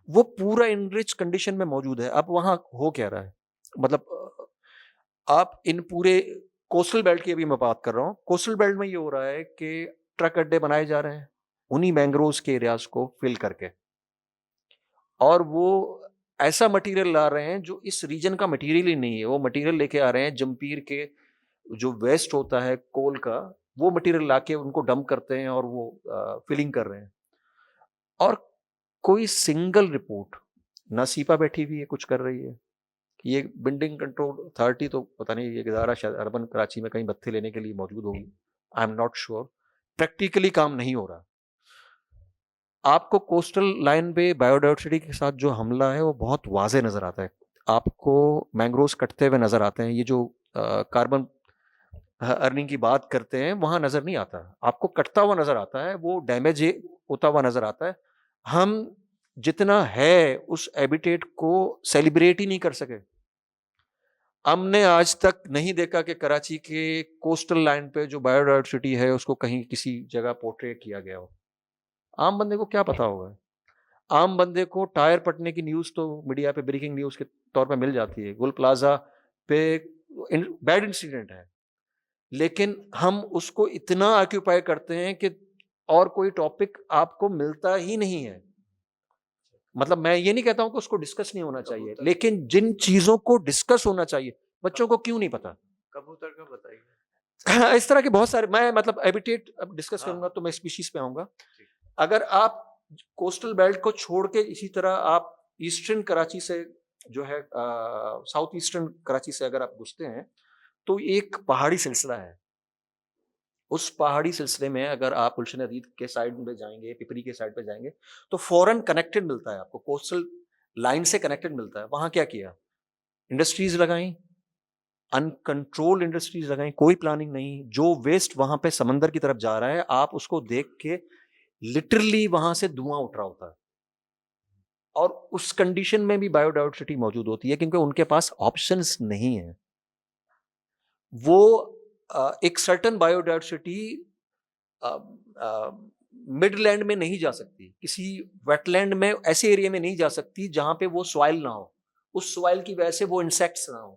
[SPEAKER 5] وہ پورا انرچ کنڈیشن میں موجود ہے. اب وہاں ہو کیا رہا ہے, مطلب آپ ان پورے کوسٹل بیلٹ کی ابھی میں بات کر رہا ہوں, کوسٹل بیلٹ میں یہ ہو رہا ہے کہ ٹرک اڈے بنائے جا رہے ہیں انہی مینگروز کے ایریاز کو فل کر کے, اور وہ ایسا مٹیریل لا رہے ہیں جو اس ریجن کا مٹیریل ہی نہیں ہے. وہ مٹیریل لے کے آ رہے ہیں جمپیر کے جو ویسٹ ہوتا ہے کول کا, وہ مٹیریل لا کے ان کو ڈمپ کرتے ہیں اور وہ فلنگ کر رہے ہیں. اور کوئی سنگل رپورٹ نہ سیپا بیٹھی ہوئی ہے کچھ کر رہی ہے. یہ بلڈنگ کنٹرول اتھارٹی تو پتہ نہیں یہ ادارہ شاید اربن کراچی میں کہیں بتھے لینے کے لیے موجود ہوگی, I am not sure. Practically کام نہیں ہو رہا. آپ کو کوسٹل لائن پہ بایوڈائورسٹی کے ساتھ جو حملہ ہے وہ بہت واضح نظر آتا ہے. آپ کو مینگروز کٹتے ہوئے نظر آتے ہیں, یہ جو کاربن ارننگ کی بات کرتے ہیں وہاں نظر نہیں آتا, آپ کو کٹتا ہوا نظر آتا ہے, وہ ڈیمیج ہوتا ہوا نظر آتا ہے. ہم جتنا ہے اس ہیبیٹیٹ کو سیلیبریٹ ہی نہیں کر سکے. ہم نے آج تک نہیں دیکھا کہ کراچی کے کوسٹل لائن پہ جو بایوڈائورسٹی ہے اس کو کہیں کسی جگہ پورٹریٹ کیا گیا ہو. عام بندے کو کیا پتا ہوگا؟ عام بندے کو ٹائر پٹنے کی نیوز تو میڈیا پہ بریکنگ نیوز کے طور پہ مل جاتی ہے, گل پلازا پہ بیڈ انسیڈنٹ ہے, لیکن ہم اس کو اتنا آکیوپائی کرتے ہیں کہ اور کوئی ٹاپک آپ کو ملتا ہی نہیں ہے. مطلب میں یہ نہیں کہتا ہوں کہ اس کو ڈسکس نہیں ہونا چاہیے, لیکن جن چیزوں کو ڈسکس ہونا چاہیے بچوں کو کیوں نہیں پتا.
[SPEAKER 2] کبوتر کا بتائیے.
[SPEAKER 5] اس طرح کے بہت سارے, میں مطلب ہیبیٹیٹ اب ڈسکس کروں گا تو میں اسپیشیز پہ آؤں گا. اگر آپ کوسٹل بیلٹ کو چھوڑ کے اسی طرح آپ ایسٹرن کراچی سے جو ہے ساؤتھ ایسٹرن کراچی سے اگر آپ گھستے ہیں تو ایک پہاڑی سلسلہ ہے. اس پہاڑی سلسلے میں اگر آپ گلشن حدید کے سائڈ میں جائیں گے, پپری کے سائڈ پہ جائیں گے, تو فوراً کنیکٹڈ ملتا ہے آپ کو, کوسٹل لائن سے کنیکٹڈ ملتا ہے. وہاں کیا کیا, انڈسٹریز لگائیں, انکنٹرول انڈسٹریز لگائیں, کوئی پلاننگ نہیں. جو ویسٹ وہاں پہ سمندر کی طرف جا رہا ہے, آپ اس کو دیکھ کے لٹرلی وہاں سے دھواں اٹھ رہا ہوتا ہے. اور اس کنڈیشن میں بھی بایو ڈائیورسٹی موجود ہوتی ہے, کیونکہ ان کے پاس آپشنس نہیں ہیں. وہ ایک certain biodiversity midland میں نہیں جا سکتی, کسی ویٹ لینڈ میں, ایسے ایریا میں نہیں جا سکتی جہاں پہ وہ سوائل نہ ہو, اس سوائل کی وجہ سے وہ انسیکٹس نہ ہو.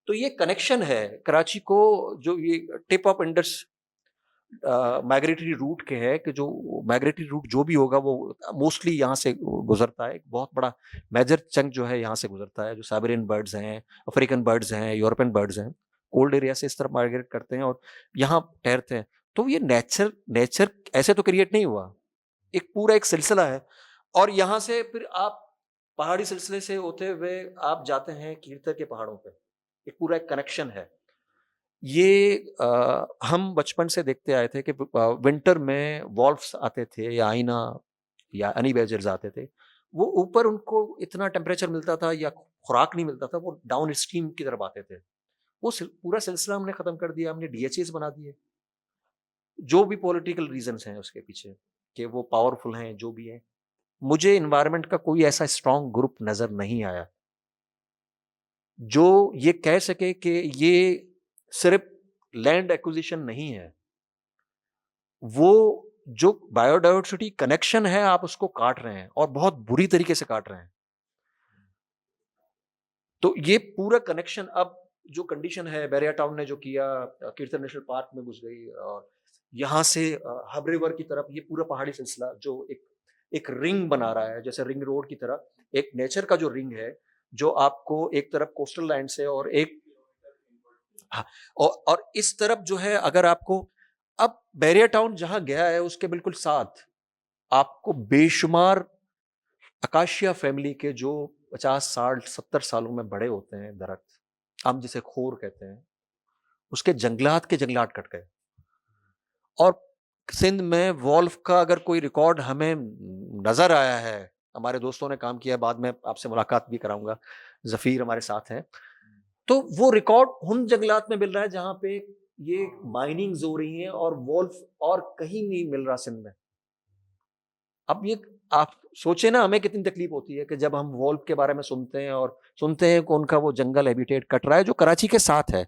[SPEAKER 5] تو یہ کنیکشن ہے کراچی کو, جو یہ tip of Indus migratory route کے ہے, کہ جو مائگریٹری روٹ جو بھی ہوگا وہ موسٹلی یہاں سے گزرتا ہے. ایک بہت بڑا میجر چنک جو ہے یہاں سے گزرتا ہے, جو سائبیرین برڈز ہیں, افریقن برڈز ہیں, یورپین برڈز ہیں, کولڈ ایریا سے اس طرف مائگریٹ کرتے ہیں اور یہاں ٹھہرتے ہیں. تو یہ نیچر ایسے تو کریٹ نہیں ہوا, ایک پورا ایک سلسلہ ہے. اور یہاں سے پھر آپ پہاڑی سلسلے سے ہوتے ہوئے آپ جاتے ہیں کیرتر کے پہاڑوں پہ, ایک پورا ایک کنیکشن ہے. یہ ہم بچپن سے دیکھتے آئے تھے کہ ونٹر میں وولفس آتے تھے, یا آئینہ یا انی بیجرز آتے تھے. وہ اوپر ان کو اتنا ٹیمپریچر ملتا تھا یا خوراک نہیں ملتا تھا, وہ ڈاؤن اسٹریم کی طرف آتے تھے. وہ پورا سلسلہ ہم نے ختم کر دیا, ہم نے DHAs بنا دیے. جو بھی پولیٹیکل ریزنز ہیں اس کے پیچھے, کہ وہ پاورفل ہیں, جو بھی ہیں. مجھے انوائرمنٹ کا کوئی ایسا اسٹرانگ گروپ نظر نہیں آیا جو یہ کہہ سکے کہ یہ صرف لینڈ ایکوزیشن نہیں ہے, وہ جو بایو ڈائیورسٹی کنیکشن ہے آپ اس کو کاٹ رہے ہیں, اور بہت بری طریقے سے کاٹ رہے ہیں. تو یہ پورا کنیکشن اب جو کنڈیشن ہے, بیریا ٹاؤن نے جو کیا, کیرتن نیشنل پارک میں گھس گئی, اور یہاں سے ہب ریور کی طرف یہ پورا پہاڑی سلسلہ جو ایک رنگ بنا رہا ہے, جیسے رنگ روڈ کی طرح, ایک نیچر کا جو رنگ ہے, جو آپ کو ایک طرف کوسٹل لائن سے اور ایک اور اس طرف جو ہے, اگر آپ کو اب بیریا ٹاؤن جہاں گیا ہے اس کے بالکل ساتھ آپ کو بے شمار اکاشیا فیملی کے جو 50-60-70 سالوں میں بڑے ہوتے ہیں درخت, ہم جسے خور کہتے ہیں, اس کے جنگلات کٹ گئے. اور سندھ میں وولف کا اگر کوئی ریکارڈ ہمیں نظر آیا ہے, ہمارے دوستوں نے کام کیا, بعد میں آپ سے ملاقات بھی کراؤں گا, ظفیر ہمارے ساتھ ہیں, تو وہ ریکارڈ ان جنگلات میں مل رہا ہے جہاں پہ یہ مائننگز ہو رہی ہیں, اور وولف اور کہیں نہیں مل رہا سندھ میں. اب یہ آپ سوچیں نا, ہمیں کتنی تکلیف ہوتی ہے کہ جب ہم وولف کے بارے میں سنتے ہیں, اور سنتے ہیں کہ ان کا وہ جنگل ہیبیٹیٹ کٹ رہا ہے جو کراچی کے ساتھ ہے,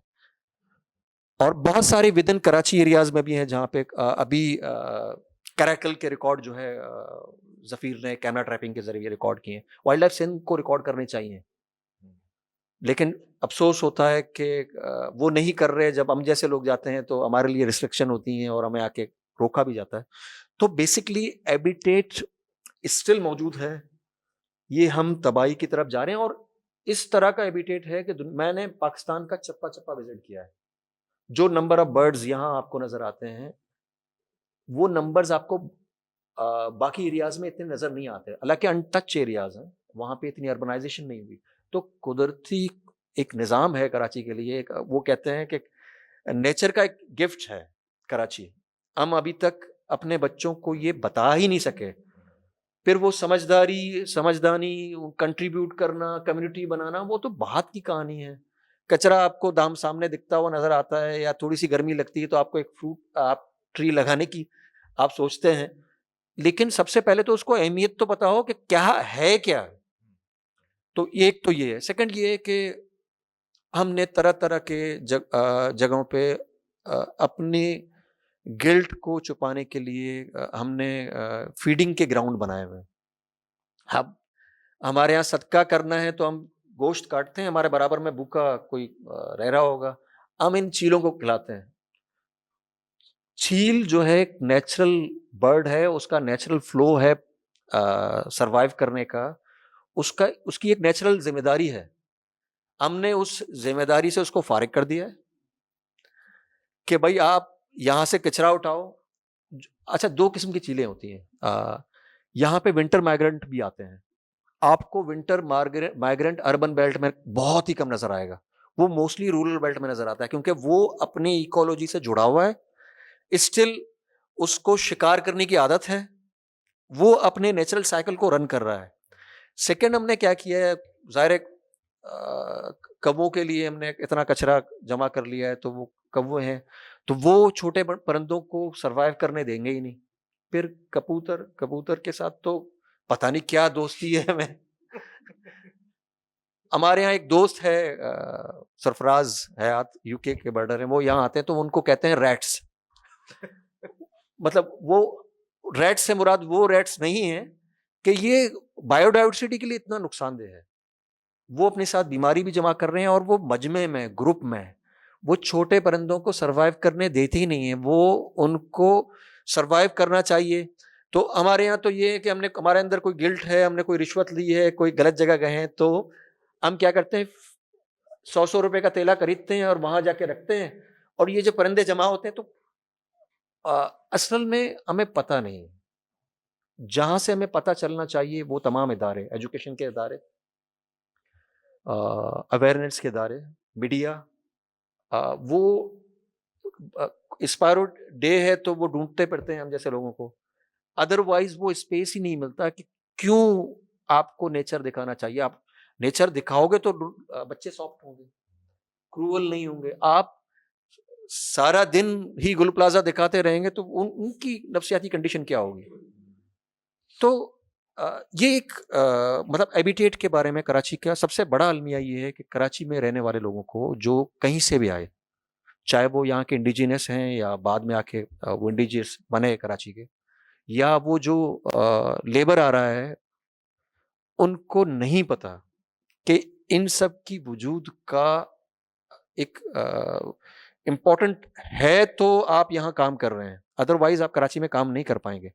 [SPEAKER 5] اور بہت سارے ود ان کراچی ایریاز میں بھی ہیں جہاں پہ ابھی کریکل کے ریکارڈ جو ہے ظفیر نے کیمرہ ٹریپنگ کے ذریعے ریکارڈ کیے ہیں. وائلڈ لائف سندھ کو ریکارڈ کرنے چاہیے, لیکن افسوس ہوتا ہے کہ وہ نہیں کر رہے. جب ہم جیسے لوگ جاتے ہیں تو ہمارے لیے ریسٹرکشن ہوتی ہیں اور ہمیں آ کے روکا بھی جاتا ہے. تو بیسکلی ہیبیٹیٹ اسٹل موجود ہے, یہ ہم تباہی کی طرف جا رہے ہیں. اور اس طرح کا ہیبیٹیٹ ہے کہ میں نے پاکستان کا چپا چپا وزٹ کیا ہے. جو نمبر آف برڈز یہاں آپ کو نظر آتے ہیں, وہ نمبرز آپ کو باقی ایریاز میں اتنے نظر نہیں آتے. حالانکہ ان ٹچ ایریاز ہیں, وہاں پہ اتنی اربنائزیشن نہیں ہوئی. تو قدرتی ایک نظام ہے کراچی کے لیے, وہ کہتے ہیں کہ نیچر کا ایک گفٹ ہے کراچی. ہم ابھی تک اپنے بچوں کو یہ بتا ہی نہیں سکے. پھر وہ سمجھدانی کنٹریبیوٹ کرنا, کمیونٹی بنانا, وہ تو بات کی کہانی ہے. کچرا آپ کو دام سامنے دکھتا ہوا نظر آتا ہے, یا تھوڑی سی گرمی لگتی ہے تو آپ کو ایک فروٹ آپ ٹری لگانے کی آپ سوچتے ہیں, لیکن سب سے پہلے تو اس کو اہمیت تو پتا ہو کہ کیا ہے کیا. تو ایک تو یہ ہے. سیکنڈ یہ ہے کہ ہم نے طرح طرح کے جگہوں پہ اپنی گلٹ کو چھپانے کے لیے ہم نے فیڈنگ کے گراؤنڈ بنائے ہوئے. اب ہمارے یہاں صدقہ کرنا ہے تو ہم گوشت کاٹتے ہیں, ہمارے برابر میں بھوکا کوئی رہ رہا ہوگا, ہم ان چیلوں کو کھلاتے ہیں. چیل جو ہے ایک نیچرل برڈ ہے, اس کا نیچرل فلو ہے سروائیو کرنے کا, اس کی ایک نیچرل ذمہ داری ہے. ہم نے اس ذمہ داری سے اس کو فارغ کر دیا ہے کہ بھائی آپ یہاں سے کچرا اٹھاؤ. اچھا, 2 قسم کی چیلیں ہوتی ہیں یہاں پہ. ونٹر مائیگرنٹ بھی آتے ہیں. آپ کو ونٹر مائیگرنٹ اربن بیلٹ میں بہت ہی کم نظر آئے گا. وہ موسٹلی رورل بیلٹ میں نظر آتا ہے کیونکہ وہ اپنی ایکولوجی سے جڑا ہوا ہے, اسٹل اس کو شکار کرنے کی عادت ہے, وہ اپنے نیچرل سائیکل کو رن کر رہا ہے. سیکنڈ ہم نے کیا کیا ہے, ظاہر ہے کبوں کے لیے ہم نے اتنا کچرا جمع کر لیا ہے, تو وہ کوے ہیں تو وہ چھوٹے پرندوں کو سروائیو کرنے دیں گے ہی نہیں. پھر کبوتر کے ساتھ تو پتہ نہیں کیا دوستی ہے ہمیں. ہمارے یہاں ایک دوست ہے سرفراز حیات, یو کے برڈر ہیں, وہ یہاں آتے ہیں تو ان کو کہتے ہیں ریٹس. مطلب وہ ریٹس سے مراد وہ ریٹس نہیں ہیں کہ یہ بایو ڈائیورسٹی کے لیے اتنا نقصان دہ ہے, وہ اپنے ساتھ بیماری بھی جمع کر رہے ہیں, اور وہ مجمع میں گروپ میں وہ چھوٹے پرندوں کو سروائیو کرنے دیتے ہی نہیں ہیں, وہ ان کو سروائیو کرنا چاہیے. تو ہمارے یہاں تو یہ ہے کہ ہمارے اندر کوئی گلٹ ہے, ہم نے کوئی رشوت لی ہے, کوئی غلط جگہ گئے ہیں, تو ہم کیا کرتے ہیں 100 روپے کا تیلا خریدتے ہیں اور وہاں جا کے رکھتے ہیں, اور یہ جو پرندے جمع ہوتے ہیں تو اصل میں ہمیں پتہ نہیں. جہاں سے ہمیں پتہ چلنا چاہیے وہ تمام ادارے, ایجوکیشن کے ادارے, اویئرنیس کے ادارے, میڈیا, وہ اسپائرو ڈے ہے تو وہ ڈھونڈتے پڑتے ہیں ہم جیسے لوگوں کو, ادروائز وہ اسپیس ہی نہیں ملتا کہ کیوں آپ کو نیچر دکھانا چاہیے. آپ نیچر دکھاؤ گے تو بچے سافٹ ہوں گے, کروول نہیں ہوں گے. آپ سارا دن ہی گل پلازا دکھاتے رہیں گے تو ان کی نفسیاتی کنڈیشن کیا ہوگی. تو یہ ایک مطلب ایبیٹیٹ کے بارے میں کراچی کا سب سے بڑا المیہ یہ ہے کہ کراچی میں رہنے والے لوگوں کو جو کہیں سے بھی آئے, چاہے وہ یہاں کے انڈیجینس ہیں یا بعد میں آ کے وہ انڈیجینس بنے کراچی کے, یا وہ جو لیبر آ رہا ہے, ان کو نہیں پتا کہ ان سب کی وجود کا ایک امپورٹنٹ ہے, تو آپ یہاں کام کر رہے ہیں, ادروائز آپ کراچی میں کام نہیں کر پائیں گے,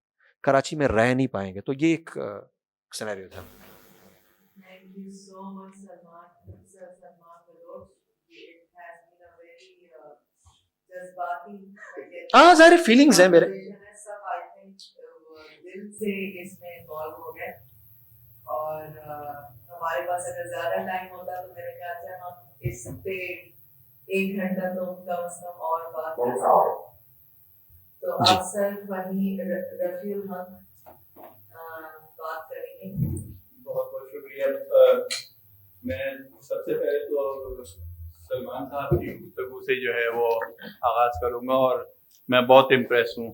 [SPEAKER 5] کراچی میں رہ نہیں پائیں گے. تو یہ ایک سینیریو تھا.
[SPEAKER 1] Thank you so much, Salman. Sir Salman Baloch. It has been a very جذباتی
[SPEAKER 5] ہاں ظاہر فیلنگز ہیں میرے.
[SPEAKER 1] سب I think دل سے اس میں انوالو ہو گئے, اور ہمارے پاس اگر زیادہ ٹائم ہوتا تو میرے خیال سے ہم اس پہ 1 گھنٹہ تو کم از کم اور بات کر سکتے. تو آپ سر وہیں رفیع الحق بات کریں گے.
[SPEAKER 6] بہت بہت شکریہ. میں سب سے پہلے تو سلمان صاحب کی گفتگو سے جو ہے وہ آغاز کروں گا, اور میں بہت امپریس ہوں.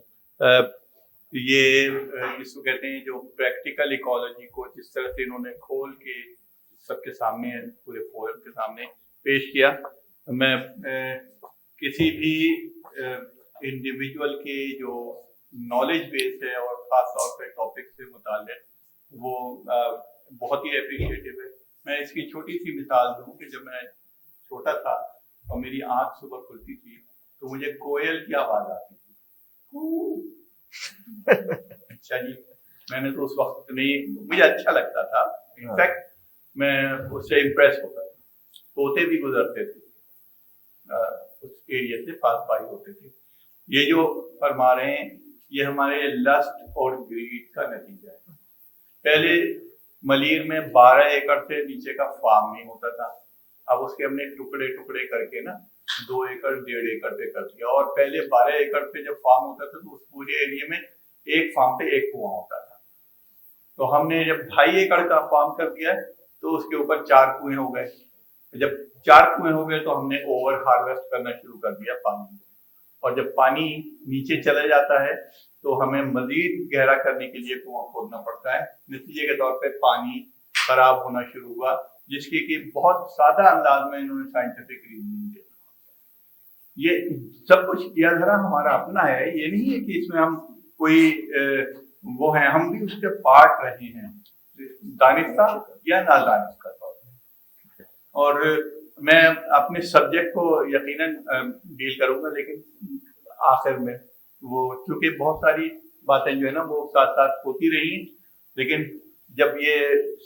[SPEAKER 6] یہ جس کو کہتے ہیں جو پریکٹیکل ایکالوجی کو جس طرح سے انہوں نے کھول کے سب کے سامنے, پورے فورم کے سامنے پیش کیا. میں کسی بھی انڈیویجول کے جو نالج بیس ہے اور خاص طور پہ ٹاپک سے متعلق, وہ بہت ہی اپریشیٹیو ہے. میں اس کی چھوٹی سی مثال دوں کہ جب میں چھوٹا تھا اور میری آنکھ صبح کھلتی تھی تو مجھے کوئل کی آواز آتی تھی. اچھا جی, میں نے تو اس وقت نہیں, مجھے اچھا لگتا تھا, انفیکٹ میں اس سے امپریس ہوتا تھا. طوطے بھی گزرتے تھے اس ایریا سے, پاس پائی ہوتے تھے. یہ جو فرما رہے ہیں یہ ہمارے لسٹ اور گریڈ کا نتیجہ ہے. پہلے ملیر میں 12 ایکڑ سے نیچے کا فارم نہیں ہوتا تھا, اب اس کے ہم نے ٹکڑے کر کے نا 2 ایکڑ 1.5 ایکڑ پہ کر دیا. اور پہلے 12 ایکڑ پہ جب فارم ہوتا تھا تو اس پورے ایریا میں ایک فارم پہ ایک کنواں ہوتا تھا. تو ہم نے جب 2.5 ایکڑ کا فارم کر دیا تو اس کے اوپر 4 کنویں ہو گئے. جب 4 کنویں ہو گئے تو ہم نے اوور ہارویسٹ کرنا شروع کر دیا پانی. اور جب پانی نیچے چلا جاتا ہے تو ہمیں مزید گہرا کرنے کے لیے کنواں کھودنا پڑتا ہے. نتیجے کے طور پہ پانی خراب ہونا شروع ہوا, جس کی کہ بہت سادہ انداز میں انہوں نے سائنٹیفک ریزننگ کیا. یہ سب کچھ کیا ذرا ہمارا اپنا ہے, یہ نہیں ہے کہ اس میں ہم کوئی وہ ہیں, ہم بھی اس کے پارٹ رہے ہیں, دانستہ یا نادانستہ طور پہ. اور میں اپنے سبجیکٹ کو یقیناً ڈیل کروں گا, لیکن آخر میں وہ چونکہ بہت ساری باتیں جو ہے نا وہ ساتھ ساتھ ہوتی رہی, لیکن جب یہ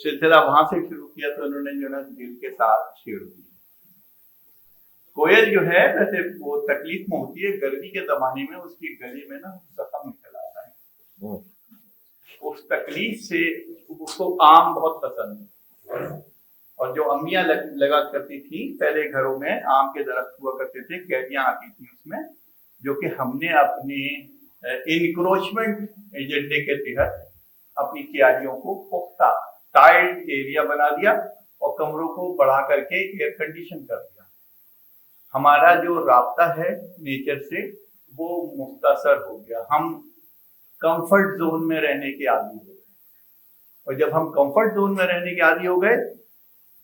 [SPEAKER 6] سلسلہ وہاں سے شروع کیا تو انہوں نے جو ہے نا دل کے ساتھ چھیڑ دی. کوئل جو ہے ویسے وہ تکلیف میں ہوتی ہے, گرمی کے زمانے میں اس کی گلے میں نا زخم نکل آتا ہے. اس تکلیف سے اس کو آم بہت پسند ہے, اور جو امیاں لگا کرتی تھی پہلے گھروں میں آم کے درخت ہوا کرتے تھے, کیریاں آتی تھیں اس میں, جو کہ ہم نے اپنے انکروچمنٹ ایجنڈے کے تحت اپنی کیاریوں کو پختہ ٹائلڈ ایریا بنا دیا اور کمروں کو بڑھا کر کے ایئر کنڈیشن کر دیا. ہمارا جو رابطہ ہے نیچر سے وہ مختصر ہو گیا. ہم کمفرٹ زون میں رہنے کے عادی ہو گئے, اور جب ہم کمفرٹ زون میں رہنے کے عادی ہو گئے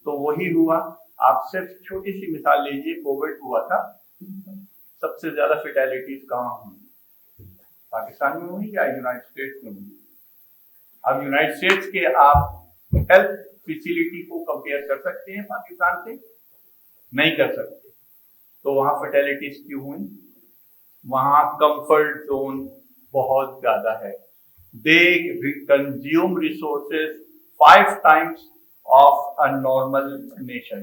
[SPEAKER 6] تو وہی ہوا. آپ صرف چھوٹی سی مثال لیجیے, کووڈ ہوا تھا, سب سے زیادہ فیٹیلٹیز کہاں ہوئی؟ پاکستان میں ہوئی یا یونائٹڈ اسٹیٹس میں ہوئی؟ اب یونائٹڈ اسٹیٹس کے آپ ہیلتھ فیسلٹی کو کمپیئر کر سکتے ہیں پاکستان سے؟ نہیں کر سکتے. تو وہاں فیٹیلٹیز کیوں ہوئی؟ وہاں کمفرٹ زون بہت زیادہ ہے. They consume resources 5 times of a normal nation.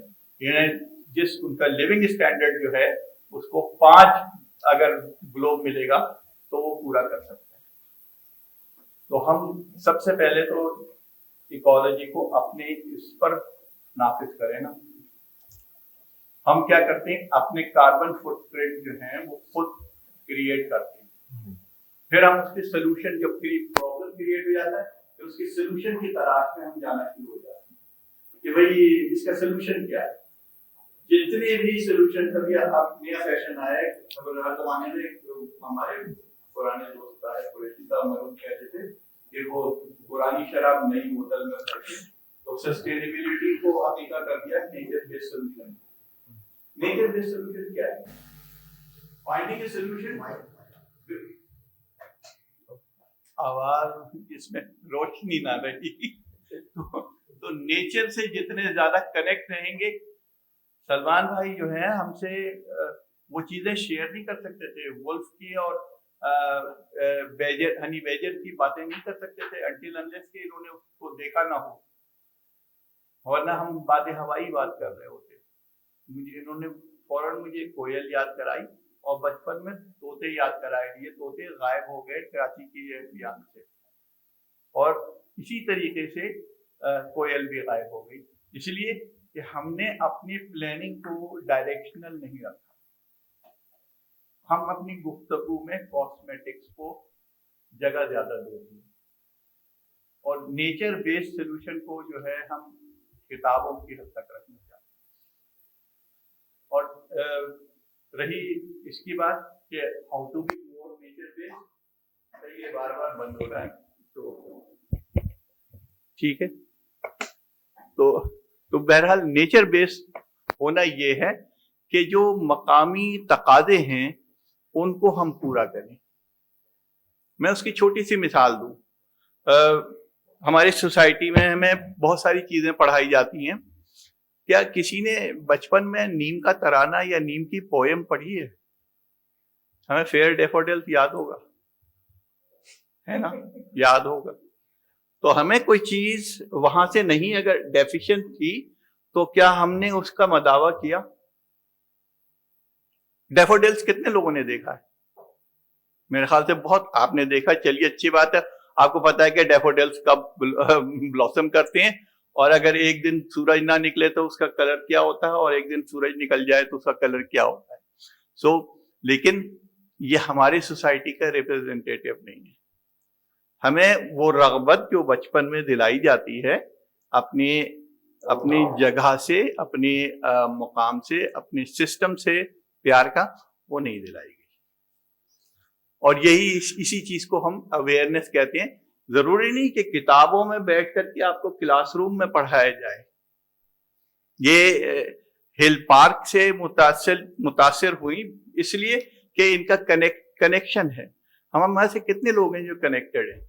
[SPEAKER 6] جس ان کا لیونگ اسٹینڈرڈ جو ہے اس کو 5 اگر گلوب ملے گا تو وہ پورا کر سکتے ہیں. تو ہم سب سے پہلے تو ایکولوجی کو اپنے اس پر نافذ کریں نا. ہم کیا کرتے ہیں, اپنے کاربن فٹ پرنٹ جو ہیں وہ خود کریٹ کرتے ہیں. پھر ہم اس کے سلوشن, جب پرابلم کریٹ ہو جاتا ہے پھر اس کے سلوشن کی تلاش میں ہم جانا شروع ہو جاتے ہیں کہ بھئی اس کا سلوشن کیا ہے. جتنے بھی سلوشن, کبھی اب نیا فیشن آیا ہے, ہر زمانے میں ہمارے پرانے دوست آئے قریشی صاحب مرحوم کہتے تھے کہ وہ پرانی شراب نئی بوتل میں کر کے تو سسٹینیبلٹی کو حقیقہ کر دیا nature based solution. Nature based solution کیا ہے؟ Finding a solution. آواز اس میں روشنی نہ رہی تو نیچر سے جتنے زیادہ کنیکٹ رہیں گے. سلمان بھائی جو ہیں ہم سے وہ چیزیں شیئر نہیں کر سکتے تھے, ولف کی اور ہنی بیجر کی باتیں نہیں کر سکتے تھے انٹل انلیس کہ انہوں نے اس کو دیکھا نہ ہو, ورنہ ہم باد ہوائی بات کر رہے ہوتے. انہوں نے فوراً مجھے کوئل یاد کرائی اور بچپن میں طوطے یاد کرائے. یہ طوطے غائب ہو گئے کراچی کی یاد سے, اور اسی طریقے سے کوئل بھی غائب ہو گئی, اس لیے کہ ہم نے اپنی پلاننگ کو ڈائریکشنل نہیں رکھا. ہم اپنی گفتگو میں کاسمیٹکس کو جگہ زیادہ دے دی, اور نیچر بیسڈ سولوشن کو جو ہے ہم کتابوں کی حد تک رکھنا چاہتے ہیں. اور رہی اس کی بات کہ how to be more nature based, یہ بار بار بند ہو رہا ہے تو ٹھیک ہے. تو بہرحال نیچر بیسڈ ہونا یہ ہے کہ جو مقامی تقاضے ہیں ان کو ہم پورا کریں. میں اس کی چھوٹی سی مثال دوں. ہماری سوسائٹی میں ہمیں بہت ساری چیزیں پڑھائی جاتی ہیں. کیا کسی نے بچپن میں نیم کا ترانہ یا نیم کی پوئم پڑھی ہے؟ ہمیں فیئر ڈیفوڈلز یاد ہوگا, ہے نا, یاد ہوگا. تو ہمیں کوئی چیز وہاں سے نہیں اگر ڈیفیشنٹ تھی تو کیا ہم نے اس کا مداوع کیا؟ ڈیفوڈلز کتنے لوگوں نے دیکھا ہے؟ میرے خیال سے بہت آپ نے دیکھا. چلیے اچھی بات ہے, آپ کو پتا ہے کہ ڈیفوڈلز کب بلاسم کرتے ہیں, اور اگر ایک دن سورج نہ نکلے تو اس کا کلر کیا ہوتا ہے, اور ایک دن سورج نکل جائے تو اس کا کلر کیا ہوتا ہے. لیکن یہ ہماری سوسائٹی کا ریپرزینٹیٹیو نہیں ہے. ہمیں وہ رغبت جو بچپن میں دلائی جاتی ہے اپنی جگہ سے, اپنے مقام سے, اپنے سسٹم سے پیار کا, وہ نہیں دلائی گئی. اور یہی اسی چیز کو ہم اویئرنیس کہتے ہیں. ضروری نہیں کہ کتابوں میں بیٹھ کر کے آپ کو کلاس روم میں پڑھایا جائے. یہ ہل پارک سے متاثر ہوئی اس لیے کہ ان کا کنیکشن ہے. ہمارے سے کتنے لوگ ہیں جو کنیکٹڈ ہیں؟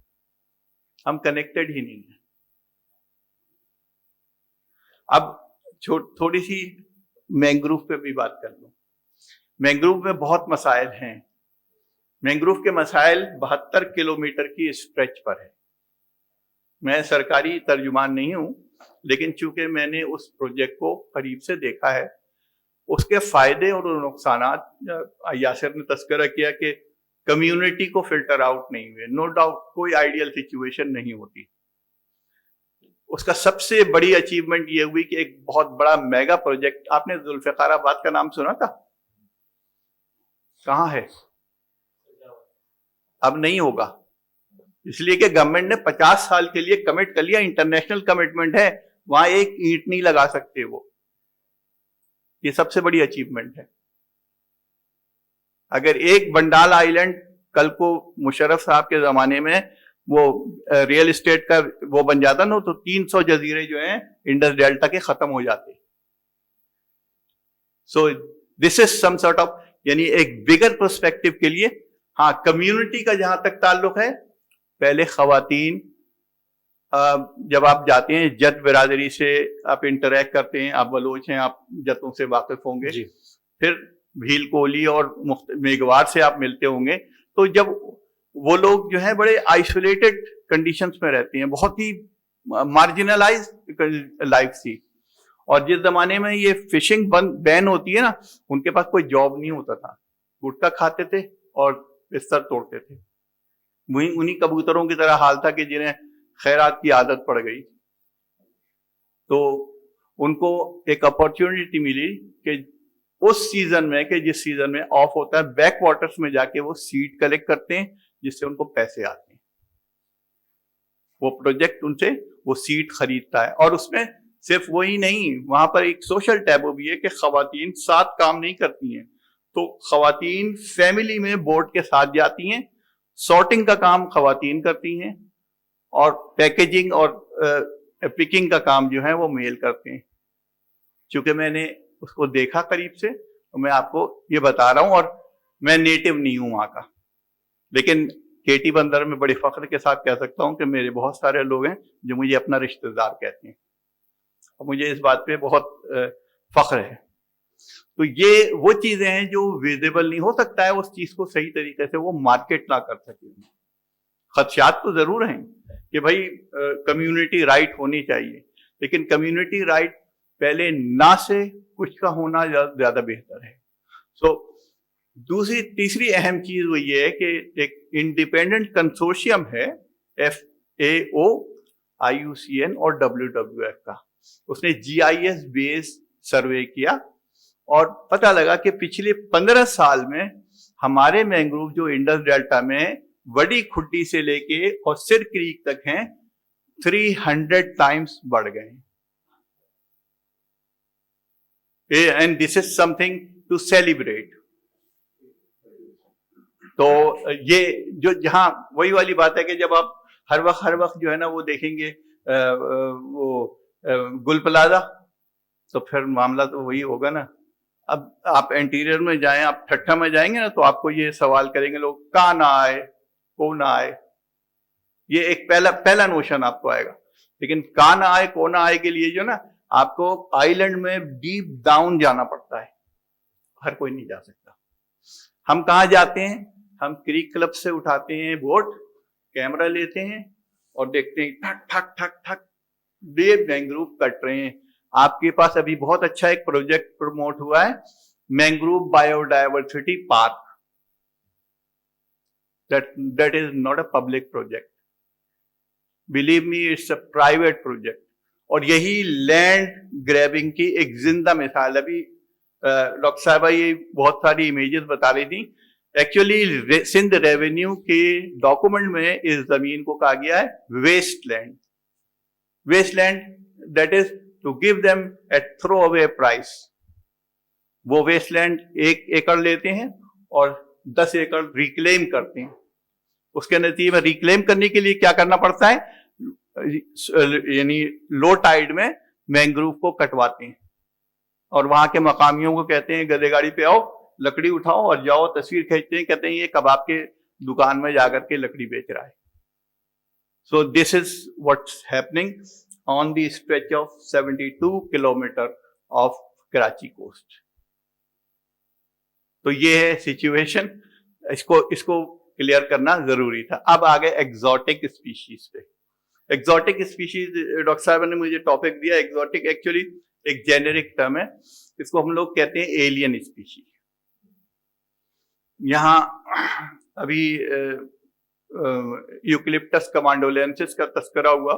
[SPEAKER 6] ہم کنیکٹڈ ہی نہیں ہیں. اب تھوڑی سی مینگروو پہ بھی بات کر لوں. مینگروو میں بہت مسائل ہیں. مینگروو کے مسائل 72 کلومیٹر کی اسٹریچ پر ہے. میں سرکاری ترجمان نہیں ہوں, لیکن چونکہ میں نے اس پروجیکٹ کو قریب سے دیکھا ہے, اس کے فائدے اور نقصانات یاسر نے تذکرہ کیا کہ کمیونٹی کو فلٹر آؤٹ نہیں ہوئے. نو ڈاؤٹ کوئی آئیڈیل سچویشن نہیں ہوتی. اس کا سب سے بڑی اچیومنٹ یہ ہوئی کہ ایک بہت بڑا میگا پروجیکٹ, آپ نے ذوالفقار آباد کا نام سنا تھا؟ کہاں ہے؟ اب نہیں ہوگا, اس لیے کہ گورنمنٹ نے 50 سال کے لیے کمٹ کر لیا, انٹرنیشنل کمٹمنٹ ہے, وہاں ایک اینٹ نہیں لگا سکتے وہ. یہ سب سے بڑی اچیومنٹ ہے. اگر ایک بنڈال آئی لینڈ کل کو مشرف صاحب کے زمانے میں وہ ریئل اسٹیٹ کا وہ بن جاتا نا, تو 300 جزیرے جو ہیں انڈس ڈیلٹا کے ختم ہو جاتے. سو this is some sort of, یعنی ایک بگر پرسپیکٹو کے لیے. ہاں, کمیونٹی کا جہاں تک تعلق ہے, پہلے خواتین جب آپ جاتے ہیں جت برادری سے آپ انٹریکٹ کرتے ہیں, آپ بلوچ ہیں, آپ جتوں سے واقف ہوں گے, پھر بھیل کولی اور میگوار سے آپ ملتے ہوں گے, تو جب وہ لوگ جو ہیں بڑے آئسولیٹڈ کنڈیشنز میں رہتے ہیں, بہت ہی مارجنلائز لائف تھی. اور جس زمانے میں یہ فشنگ بین ہوتی ہے نا, ان کے پاس کوئی جاب نہیں ہوتا تھا, گٹکا کھاتے تھے اور بستر توڑتے تھے. انہی کبوتروں کی طرح حال تھا کہ جنہیں خیرات کی عادت پڑ گئی. تو ان کو ایک اپرچونٹی ملی کہ اس سیزن میں, کہ جس سیزن میں آف ہوتا ہے, بیک واٹرز میں جا کے وہ سیڈ کلیکٹ کرتے ہیں جس سے ان کو پیسے آتے ہیں. وہ پروجیکٹ ان سے وہ سیڈ خریدتا ہے. اور اس میں صرف وہی نہیں, وہاں پر ایک سوشل ٹیبو بھی ہے کہ خواتین ساتھ کام نہیں کرتی ہیں, تو خواتین فیملی میں بورڈ کے ساتھ جاتی ہیں, سارٹنگ کا کام خواتین کرتی ہیں, اور پیکیجنگ اور پکنگ کا کام جو ہے وہ میل کرتے ہیں. چونکہ میں نے اس کو دیکھا قریب سے, تو میں آپ کو یہ بتا رہا ہوں, اور میں نیٹو نہیں ہوں وہاں کا, لیکن کیٹی بندر میں بڑے فخر کے ساتھ کہہ سکتا ہوں کہ میرے بہت سارے لوگ ہیں جو مجھے اپنا رشتہ دار کہتے ہیں, اور مجھے اس بات پہ بہت فخر ہے. تو یہ وہ چیزیں ہیں جو ویزیبل نہیں ہو سکتا ہے اس چیز کو صحیح طریقے سے وہ مارکیٹ نہ کر سکے. خدشات تو ضرور ہیں کہ بھائی کمیونٹی رائٹ ہونی چاہیے, لیکن کمیونٹی رائٹ پہلے نہ سے کچھ کا ہونا زیادہ بہتر ہے. سو تیسری اہم چیز وہ یہ ہے کہ ایک انڈیپینڈنٹ کنسورشیم ہے FAO, IUCN اور WWF کا. اس نے GIS بیس سروے کیا اور پتہ لگا کہ پچھلے 15 سال میں ہمارے مینگروو جو انڈس ڈیلٹا میں وڈی کھڈی سے لے کے اور سر کریک تک ہیں 300 ٹائمز بڑھ گئے ہیں. And this is something to celebrate. تو یہ جو جہاں وہی والی بات ہے کہ جب آپ ہر وقت جو ہے نا وہ دیکھیں گے وہ گل پلازا, تو پھر معاملہ تو وہی ہوگا نا. اب آپ انٹیریئر میں جائیں, آپ ٹھٹھا میں جائیں گے نا, تو آپ کو یہ سوال کریں گے لوگ, کہاں نہ آئے, کو نہ آئے. یہ ایک پہلا نوشن آپ کو آئے گا. لیکن کہاں نہ آئے, کو نہ آئے کے لیے جو نا آپ کو آئی لینڈ میں ڈیپ ڈاؤن جانا پڑتا ہے, ہر کوئی نہیں جا سکتا. ہم کہاں جاتے ہیں, ہم کریک کلب سے اٹھاتے ہیں بوٹ, کیمرہ لیتے ہیں اور دیکھتے ہیں ٹھک ٹھک ٹھک ٹھک بے مینگروو کٹ رہے ہیں. آپ کے پاس ابھی بہت اچھا ایک پروجیکٹ پروموٹ ہوا ہے, mangrove bio diversity park. That is not a public project. Believe me, it's a private project. اور یہی لینڈ گریبنگ کی ایک زندہ مثال. ابھی ڈاکٹر صاحبہ یہ بہت ساری امیجز بتا رہی تھیں. ایکچولی سندھ ریونیو کے ڈاکومنٹ میں اس زمین کو کہا گیا ہے waste land. Waste land that is to give them at throw away price. وہ ویسٹ لینڈ 1 ایکڑ لیتے ہیں اور 10 ایکڑ ریکلیم کرتے ہیں. اس کے نتیجے میں ریکلیم کرنے کے لیے کیا کرنا پڑتا ہے, یعنی لو ٹائیڈ میں مینگروو کو کٹواتے ہیں اور وہاں کے مقامیوں کو کہتے ہیں گدے گاڑی پہ آؤ, لکڑی اٹھاؤ اور جاؤ, تصویر کھینچتے ہیں, کہتے ہیں یہ کباب کے دکان میں جا کر کے لکڑی بیچ رہا ہے. So this is what's happening on the stretch of 72 kilometre of Karachi coast. تو یہ ہے سچویشن, اس کو کلیئر کرنا ضروری تھا. اب آگے ایگزوٹک اسپیشیز پہ. ایگزوٹک اسپیشیز ڈاکٹر صاحب نے مجھے ٹاپک دیا. ایگزوٹک ایکچولی ایک جینرک ٹرم ہے, اس کو ہم لوگ کہتے ہیں ایلین اسپیشیز. یہاں ابھی یوکلپٹس کمانڈولینسس کا تذکرہ ہوا,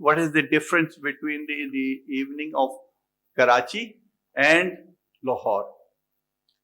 [SPEAKER 6] what is the difference between the evening of Karachi and Lahore।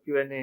[SPEAKER 2] Q&A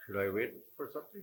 [SPEAKER 3] Should I wait for something?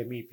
[SPEAKER 3] MEP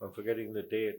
[SPEAKER 3] I'm forgetting the date,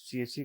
[SPEAKER 2] CSE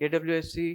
[SPEAKER 2] KWSC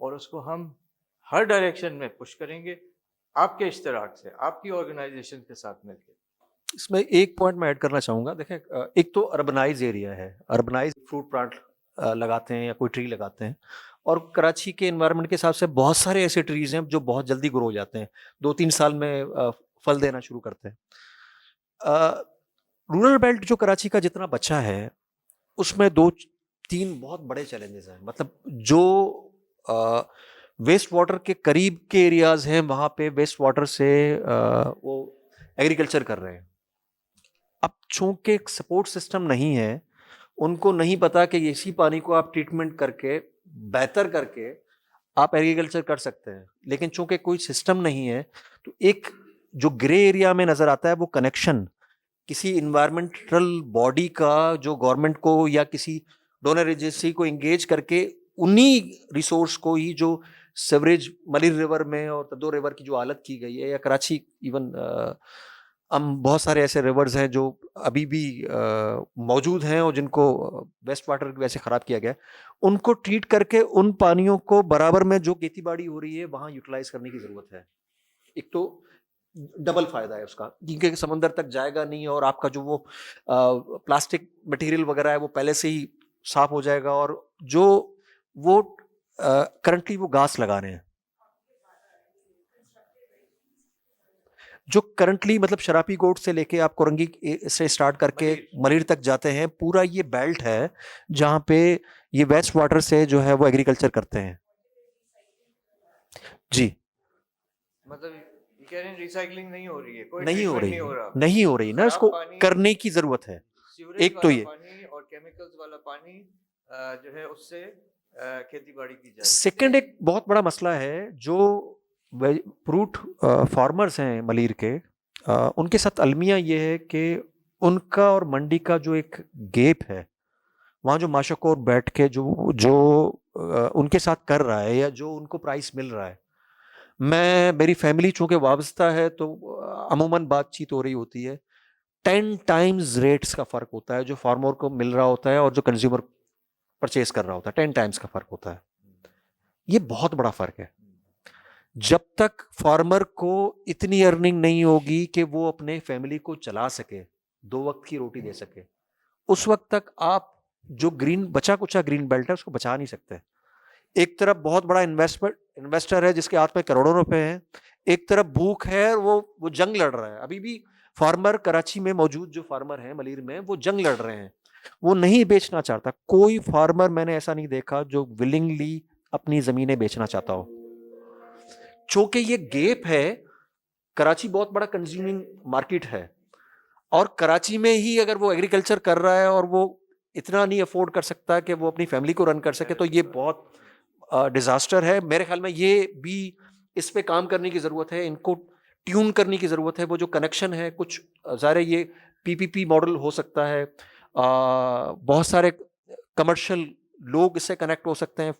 [SPEAKER 2] اور اس کو ہم ہر ڈائریکشن میں پش کریں گے آپ کے اشتراک سے, آپ کی آرگنائزیشن کے ساتھ مل کے.
[SPEAKER 5] اس میں ایک پوائنٹ میں ایڈ کرنا چاہوں گا. دیکھیں ایک تو اربنائز ایریا ہے, اربنائز فروٹ پلانٹ لگاتے ہیں یا کوئی ٹری لگاتے ہیں, اور کراچی کے انوائرمنٹ کے حساب سے بہت سارے ایسے ٹریز ہیں جو بہت جلدی گرو ہو جاتے ہیں, 2-3 سال میں پھل دینا شروع کرتے ہیں. رورل بیلٹ جو کراچی کا جتنا بچا ہے اس میں 2-3 بہت بڑے چیلنجز ہیں. مطلب جو ویسٹ واٹر کے قریب کے ایریاز ہیں وہاں پہ ویسٹ واٹر سے وہ ایگریکلچر کر رہے ہیں. اب چونکہ ایک سپورٹ سسٹم نہیں ہے, ان کو نہیں پتا کہ اسی پانی کو آپ ٹریٹمنٹ کر کے بہتر کر کے آپ ایگریکلچر کر سکتے ہیں, لیکن چونکہ کوئی سسٹم نہیں ہے تو ایک جو گرے ایریا میں نظر آتا ہے وہ کنیکشن کسی انوائرمنٹل باڈی کا جو گورنمنٹ کو یا کسی ڈونر ایجنسی کو انگیج کر کے انہی ریسورس کو ہی جو سیوریج ملیر ریور میں اور تدو ریور کی جو حالت کی گئی ہے, یا کراچی ایون ہم بہت سارے ایسے ریورز ہیں جو ابھی بھی موجود ہیں اور جن کو ویسٹ واٹر کی وجہ سے خراب کیا گیا ہے, ان کو ٹریٹ کر کے ان پانیوں کو برابر میں جو کھیتی باڑی ہو رہی ہے وہاں یوٹیلائز کرنے کی ضرورت ہے. ایک تو ڈبل فائدہ ہے اس کا, کیونکہ سمندر تک جائے گا نہیں اور آپ کا جو وہ پلاسٹک مٹیریل وغیرہ ہے وہ پہلے سے ہی صاف ہو جائے گا. اور جو وہ کرنٹلی وہ گھاس لگا رہے ہیں جو کرنٹلی مطلب شراپی گوٹ سے لے کے آپ کورنگی سے اسٹارٹ کر کے ملیر تک جاتے ہیں, پورا یہ بیلٹ ہے جہاں پہ یہ ویسٹ واٹر سے جو ہے وہ ایگریکلچر کرتے ہیں. جی
[SPEAKER 2] مطلب یہ کہہ رہے ہیں ریسائکلنگ نہیں ہو رہی ہے, کوئی
[SPEAKER 5] نہیں ہو
[SPEAKER 2] ٹریٹمنٹ
[SPEAKER 5] رہی, نہیں ہو رہی نا, اس کو کرنے کی ضرورت ہے.
[SPEAKER 2] سیوریج
[SPEAKER 5] ایک تو
[SPEAKER 2] والا
[SPEAKER 5] یہ
[SPEAKER 2] پانی اور کیمیکلز والا پانی جو ہے اس سے کھیتی باڑی کی جائے.
[SPEAKER 5] سیکنڈ ایک بہت بڑا مسئلہ ہے جو فروٹ فارمرز ہیں ملیر کے, ان کے ساتھ المیہ یہ ہے کہ ان کا اور منڈی کا جو ایک گیپ ہے, وہاں جو ماشاکور بیٹھ کے جو ان کے ساتھ کر رہا ہے یا جو ان کو پرائس مل رہا ہے, میری فیملی چونکہ وابستہ ہے تو عموماً بات چیت ہو رہی ہوتی ہے, 10 ٹائمز ریٹس کا فرق ہوتا ہے جو فارمر کو مل رہا ہوتا ہے اور جو کنزیومر پرچیز کر رہا ہوتا ہے, 10 ٹائمز کا فرق ہوتا ہے. یہ بہت بڑا فرق ہے. جب تک فارمر کو اتنی ارننگ نہیں ہوگی کہ وہ اپنے فیملی کو چلا سکے, 2 وقت کی روٹی دے سکے, اس وقت تک آپ جو بچا کچا گرین بیلٹ ہے اس کو بچا نہیں سکتے. ایک طرف بہت بڑا انویسٹر ہے جس کے ہاتھ میں کروڑوں روپے ہیں, ایک طرف بھوک ہے اور وہ جنگ لڑ رہا ہے. ابھی بھی فارمر کراچی میں موجود جو فارمر ہیں ملیر میں وہ جنگ لڑ رہے ہیں, وہ نہیں بیچنا چاہتا. کوئی فارمر میں نے ایسا نہیں دیکھا جو ولنگلی اپنی زمینیں بیچنا چاہتا ہو. چونکہ یہ گیپ ہے, کراچی بہت بڑا کنزیومنگ مارکیٹ ہے, اور کراچی میں ہی اگر وہ ایگریکلچر کر رہا ہے اور وہ اتنا نہیں افورڈ کر سکتا کہ وہ اپنی فیملی کو رن کر سکے, تو یہ بہت ڈیزاسٹر ہے. میرے خیال میں یہ بھی اس پہ کام کرنے کی ضرورت ہے, ان کو ٹیون کرنے کی ضرورت ہے. وہ جو کنیکشن ہے کچھ ظاہر یہ PPP ماڈل ہو سکتا ہے, بہت سارے کمرشل لوگ اس سے کنیکٹ ہو سکتے ہیں.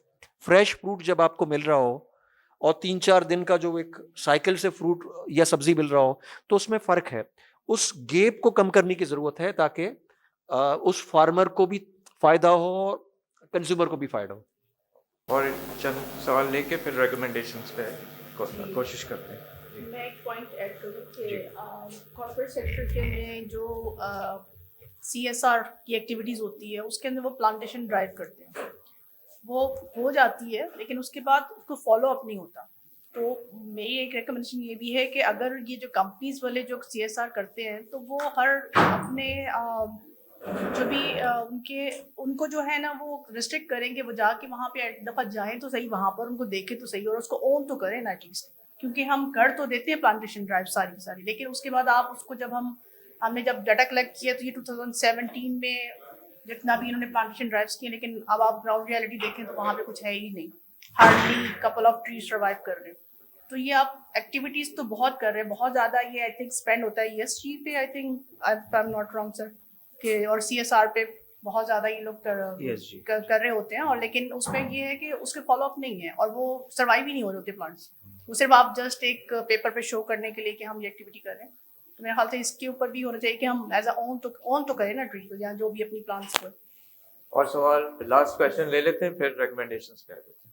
[SPEAKER 5] فریش فروٹ جب آپ کو مل رہا ہو اور 3-4 دن کا جو ایک سائیکل سے فروٹ یا سبزی مل رہا ہو تو اس میں فرق ہے. اس گیپ کو کم کرنے کی ضرورت ہے تاکہ اس فارمر کو بھی فائدہ ہو اور کنزیومر کو بھی فائدہ ہو.
[SPEAKER 2] اور چند سوال لے کے پھر ریکمنڈیشنز پہ کوشش کرتے ہیں.
[SPEAKER 4] میں ایک پوائنٹ ایڈ کروں کہ کارپوریٹ سیکٹر کے میں جو CSR کی ایکٹیویٹیز ہوتی ہے اس کے اندر وہ پلانٹیشن ڈرائیو کرتے ہیں, وہ ہو جاتی ہے لیکن اس کے بعد اس کو فالو اپ نہیں ہوتا. تو میری ایک ریکمنڈیشن یہ بھی ہے کہ اگر یہ جو کمپنیز والے جو CSR کرتے ہیں تو وہ ہر اپنے جو بھی ان کو جو ہے نا وہ ریسٹرکٹ کریں گے, وہ جا کے وہاں پہ ایک دفعہ جائیں تو صحیح, وہاں پر ان کو دیکھیں تو صحیح, اور اس کو اون تو کریں نا ایٹ لیسٹ. کیونکہ ہم کر تو دیتے ہیں پلانٹیشن ڈرائیو ساری, لیکن اس کے بعد آپ اس کو ہم نے جب ڈیٹا کلیکٹ کیا تو یہ 2017 میں جتنا بھی انہوں نے پلانٹیشن ڈرائیوز کیے, لیکن اب آپ گراؤنڈ ریالٹی دیکھیں تو وہاں پہ کچھ ہے ہی نہیں, hardly couple of trees survive کر رہے ہیں. تو یہ آپ ایکٹیویٹیز تو بہت کر رہے ہیں, بہت زیادہ یہ آئی تھنک اسپینڈ ہوتا ہے ESG پہ, I think I am not wrong sir, کہ اور CSR پہ بہت زیادہ یہ لوگ کر رہے ہوتے ہیں, اور لیکن اس میں یہ ہے کہ اس کے فالو اپ نہیں ہے اور وہ سروائیو ہی نہیں ہو رہے ہوتے پلانٹس. وہ صرف آپ جسٹ ایک پیپر پہ شو کرنے کے لیے کہ ہم یہ ایکٹیویٹی کر رہے ہیں. تو میرے خیال سے اس کے اوپر بھی ہونا چاہیے کہ ہم ایز اے اون تو کریں نا ٹری کو, یا جو بھی اپنی پلانٹس کو.
[SPEAKER 2] اور سوال لاسٹ کویشچن لے لیتے ہیں پھر ریکمنڈیشنز کر دیتے ہیں.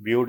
[SPEAKER 3] BOD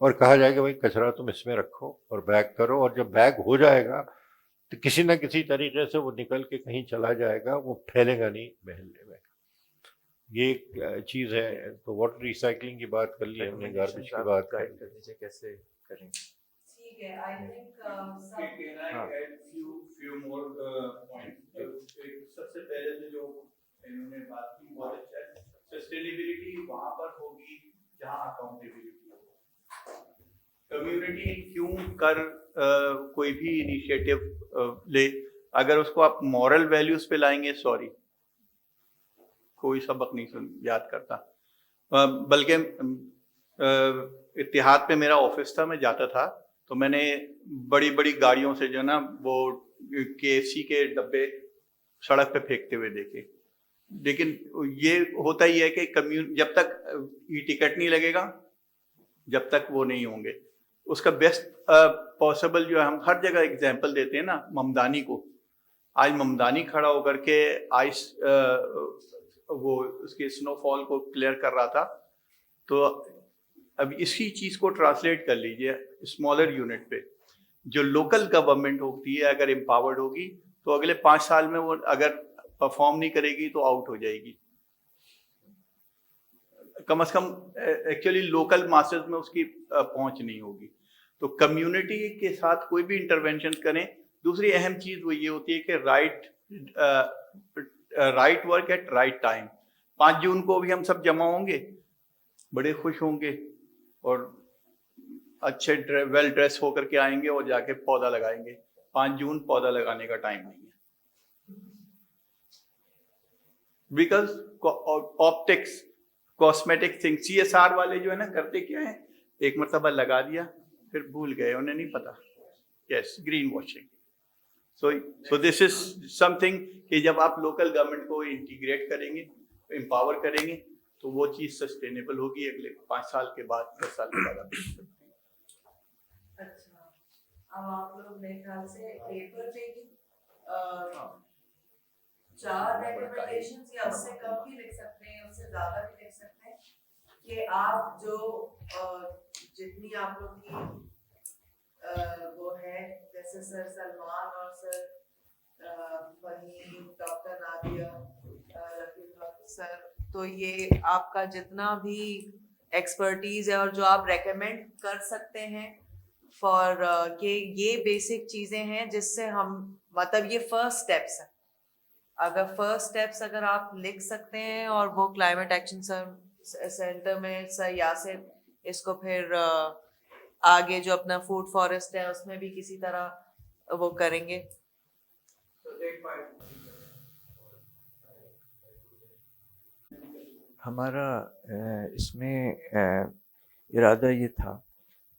[SPEAKER 3] اور کہا جائے کہ بھائی کچرا تم اس میں رکھو اور بیگ کرو, اور جب بیگ ہو جائے گا تو کسی نہ کسی طریقے سے وہ نکل کے کہیں چلا جائے گا, وہ پھیلے گا نہیں محلے میں. یہ ایک چیز ہے. تو واٹر ریسائکلنگ کی بات کر لی ہم نے, گاربیج کی بات کر لی.
[SPEAKER 2] لیجیے کیسے کریں.
[SPEAKER 1] ٹھیک ہے, I think
[SPEAKER 6] Can I add few more points? سب سے پہلے جو انہوں نے بات کی بہت اچھا ہے. سسٹینیبلٹی وہاں پر ہوگی جہاں اکاؤنٹیبلٹی ہوگی. کمیونٹی کیوں کر کوئی بھی انیشیٹو لے, اگر اس کو آپ مورل ویلیوز پہ لائیں گے, سوری کوئی سبق نہیں یاد کرتا. بلکہ اتحاد پہ میرا آفس تھا, میں جاتا تھا تو میں نے بڑی بڑی گاڑیوں سے جو ہے نا وہ KFC کے ڈبے سڑک پہ پھینکتے ہوئے دیکھے. لیکن یہ ہوتا ہی ہے کہ جب تک ای ٹکٹ نہیں لگے گا, جب تک وہ نہیں ہوں گے. اس کا بیسٹ پاسبل جو ہے, ہم ہر جگہ اگزامپل دیتے ہیں نا ممدانی کو. آج ممدانی کھڑا ہو کر کے آئس وہ اس کے اسنو فال کو کلیئر کر رہا تھا. تو اب اسی چیز کو ٹرانسلیٹ کر لیجئے اسمالر یونٹ پہ. جو لوکل گورنمنٹ ہوتی ہے اگر امپاورڈ ہوگی تو اگلے 5 سال میں وہ اگر پرفارم نہیں کرے گی تو آؤٹ ہو جائے گی. کم از کم ایکچولی لوکل ماسز میں اس کی پہنچ نہیں ہوگی. تو کمیونٹی کے ساتھ کوئی بھی انٹرونشن کریں. دوسری اہم چیز وہ یہ ہوتی ہے کہ right work at right time. 5 جون کو بھی ہم سب جمع ہوں گے, بڑے خوش ہوں گے اور اچھے ویل ڈریس ہو کر کے آئیں گے اور جا کے پودا لگائیں گے. 5 جون پودا لگانے کا ٹائم نہیں ہے. Because optics cosmetic thing, CSR والے جو ہے نا کرتے کیا ہے, ایک مرتبہ لگا دیا پھر بھول گئے, انہیں نہیں پتا. یس, green washing. So this is some thing کہ جب آپ لوکل گورنمنٹ کو انٹیگریٹ کریں گے, امپاور کریں گے, تو وہ چیز سسٹینیبل ہوگی. اگلے 5 سال کے بعد 10 سال کے بعد آپ دیکھ سکتے ہیں.
[SPEAKER 1] اچھا, اب آپ لوگ میرے خیال سے پیپر پہ 4 ریکمنڈیشنز یا اس سے کم بھی لکھ سکتے ہیں, اس سے زیادہ بھی لکھ سکتے ہیں, کہ آپ جو جتنی آپ لوگ کی وہ ہے, جیسے سر سلمان اور سر فہیم, ڈاکٹر نادیہ, سر, تو یہ آپ کا جتنا بھی ایکسپرٹیز ہے اور جو آپ ریکمینڈ کر سکتے ہیں فار کہ یہ بیسک چیزیں ہیں جس سے ہم, مطلب یہ فرسٹ اسٹیپس ہیں. اگر فرسٹ اسٹیپس اگر آپ لکھ سکتے ہیں, اور وہ کلائمیٹ ایکشن سینٹر میں سر یاسر اس کو پھر آگے جو اپنا فوڈ فارسٹ ہے اس میں بھی کسی طرح وہ کریں گے.
[SPEAKER 2] ہمارا اس میں ارادہ یہ تھا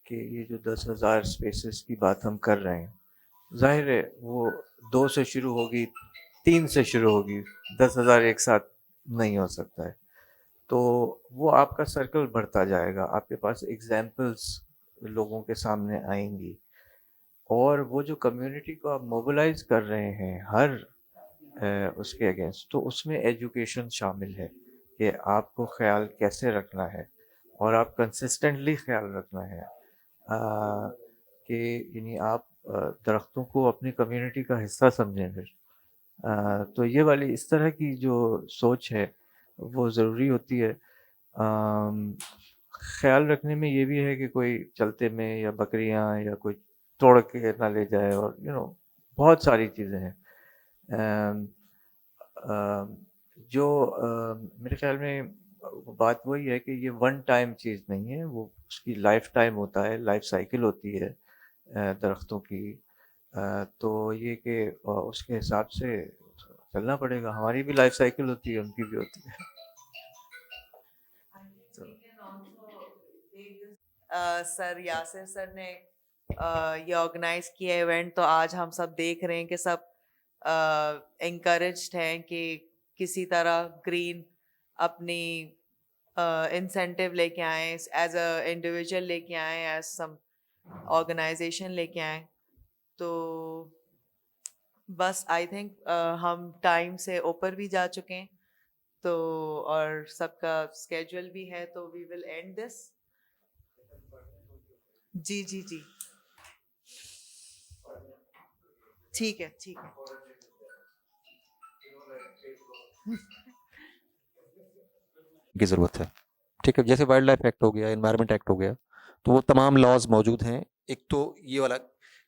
[SPEAKER 2] کہ یہ جو 10,000 اسپیسیز کی بات ہم کر رہے ہیں, ظاہر ہے وہ 2 سے شروع ہوگی, 3 سے شروع ہوگی, 10,000 ایک ساتھ نہیں ہو سکتا ہے. تو وہ آپ کا سرکل بڑھتا جائے گا, آپ کے پاس ایگزامپلس لوگوں کے سامنے آئیں گی, اور وہ جو کمیونٹی کو آپ موبلائز کر رہے ہیں ہر اس کے اگینسٹ, تو اس میں ایجوکیشن شامل ہے کہ آپ کو خیال کیسے رکھنا ہے, اور آپ کنسسٹنٹلی خیال رکھنا ہے کہ یعنی آپ درختوں کو اپنی کمیونٹی کا حصہ سمجھیں. پھر تو یہ والی اس طرح کی جو سوچ ہے وہ ضروری ہوتی ہے. خیال رکھنے میں یہ بھی ہے کہ کوئی چلتے میں یا بکریاں یا کوئی توڑ کے نہ لے جائے, اور بہت ساری چیزیں ہیں جو میرے خیال میں بات وہی ہے کہ یہ ون ٹائم چیز نہیں ہے, وہ اس کی لائف ٹائم ہوتا ہے, لائف سائیکل ہوتی ہے درختوں کی. تو یہ کہ اس کے حساب سے چلنا پڑے گا. ہماری بھی لائف سائیکل ہوتی ہے, ان کی بھی ہوتی ہے.
[SPEAKER 1] سر یاسر سر نے یہ آرگنائز کیا ایونٹ, تو آج ہم سب دیکھ رہے ہیں کہ سب انکریجڈ ہیں کہ کسی طرح گرین اپنی انسینٹیو لے کے آئیں, ایز اے انڈیویجول لے کے آئیں, ایز سم آرگنائزیشن لے کے آئیں. تو بس آئی تھنک ہم ٹائم سے اوپر بھی جا چکے ہیں, تو اور سب کا اسکیجول بھی ہے, تو وی ول اینڈ دس. جی جی جی ٹھیک ہے ٹھیک ہے.
[SPEAKER 5] کی ضرورت ہے. ٹھیک ہے, جیسے وائلڈ لائف ایکٹ ہو گیا, انوائرمنٹ ایکٹ ہو گیا, تو وہ تمام لاز موجود ہیں. ایک تو یہ والا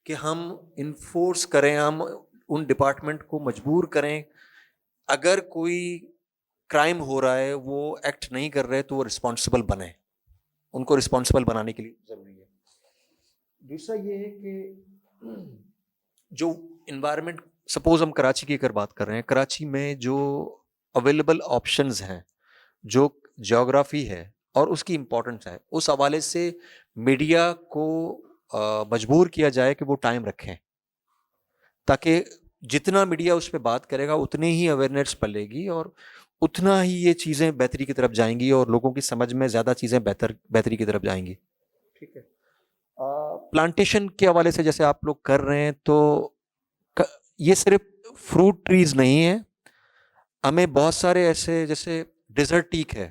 [SPEAKER 5] کہ ہم انفورس کریں, ہم ان ڈپارٹمنٹ کو مجبور کریں, اگر کوئی کرائم ہو رہا ہے وہ ایکٹ نہیں کر رہے تو وہ رسپانسبل بنیں, ان کو رسپانسبل بنانے کے لیے ضروری ہے. دوسرا یہ ہے کہ جو انوائرمنٹ, سپوز ہم کراچی کی اگر بات کر رہے ہیں, کراچی میں جو اویلیبل آپشنز ہیں, جو جیوگرافی ہے اور اس کی امپورٹنس ہے, اس حوالے سے میڈیا کو مجبور کیا جائے کہ وہ ٹائم رکھیں, تاکہ جتنا میڈیا اس پہ بات کرے گا اتنی ہی اویئرنیس پلے گی اور اتنا ہی یہ چیزیں بہتری کی طرف جائیں گی اور لوگوں کی سمجھ میں زیادہ چیزیں بہتری کی طرف جائیں گی. ٹھیک ہے. پلانٹیشن کے حوالے سے جیسے آپ لوگ کر رہے ہیں, تو یہ صرف فروٹ ٹریز نہیں ہیں, ہمیں بہت سارے ایسے, جیسے ڈیزرٹ ٹیک ہے,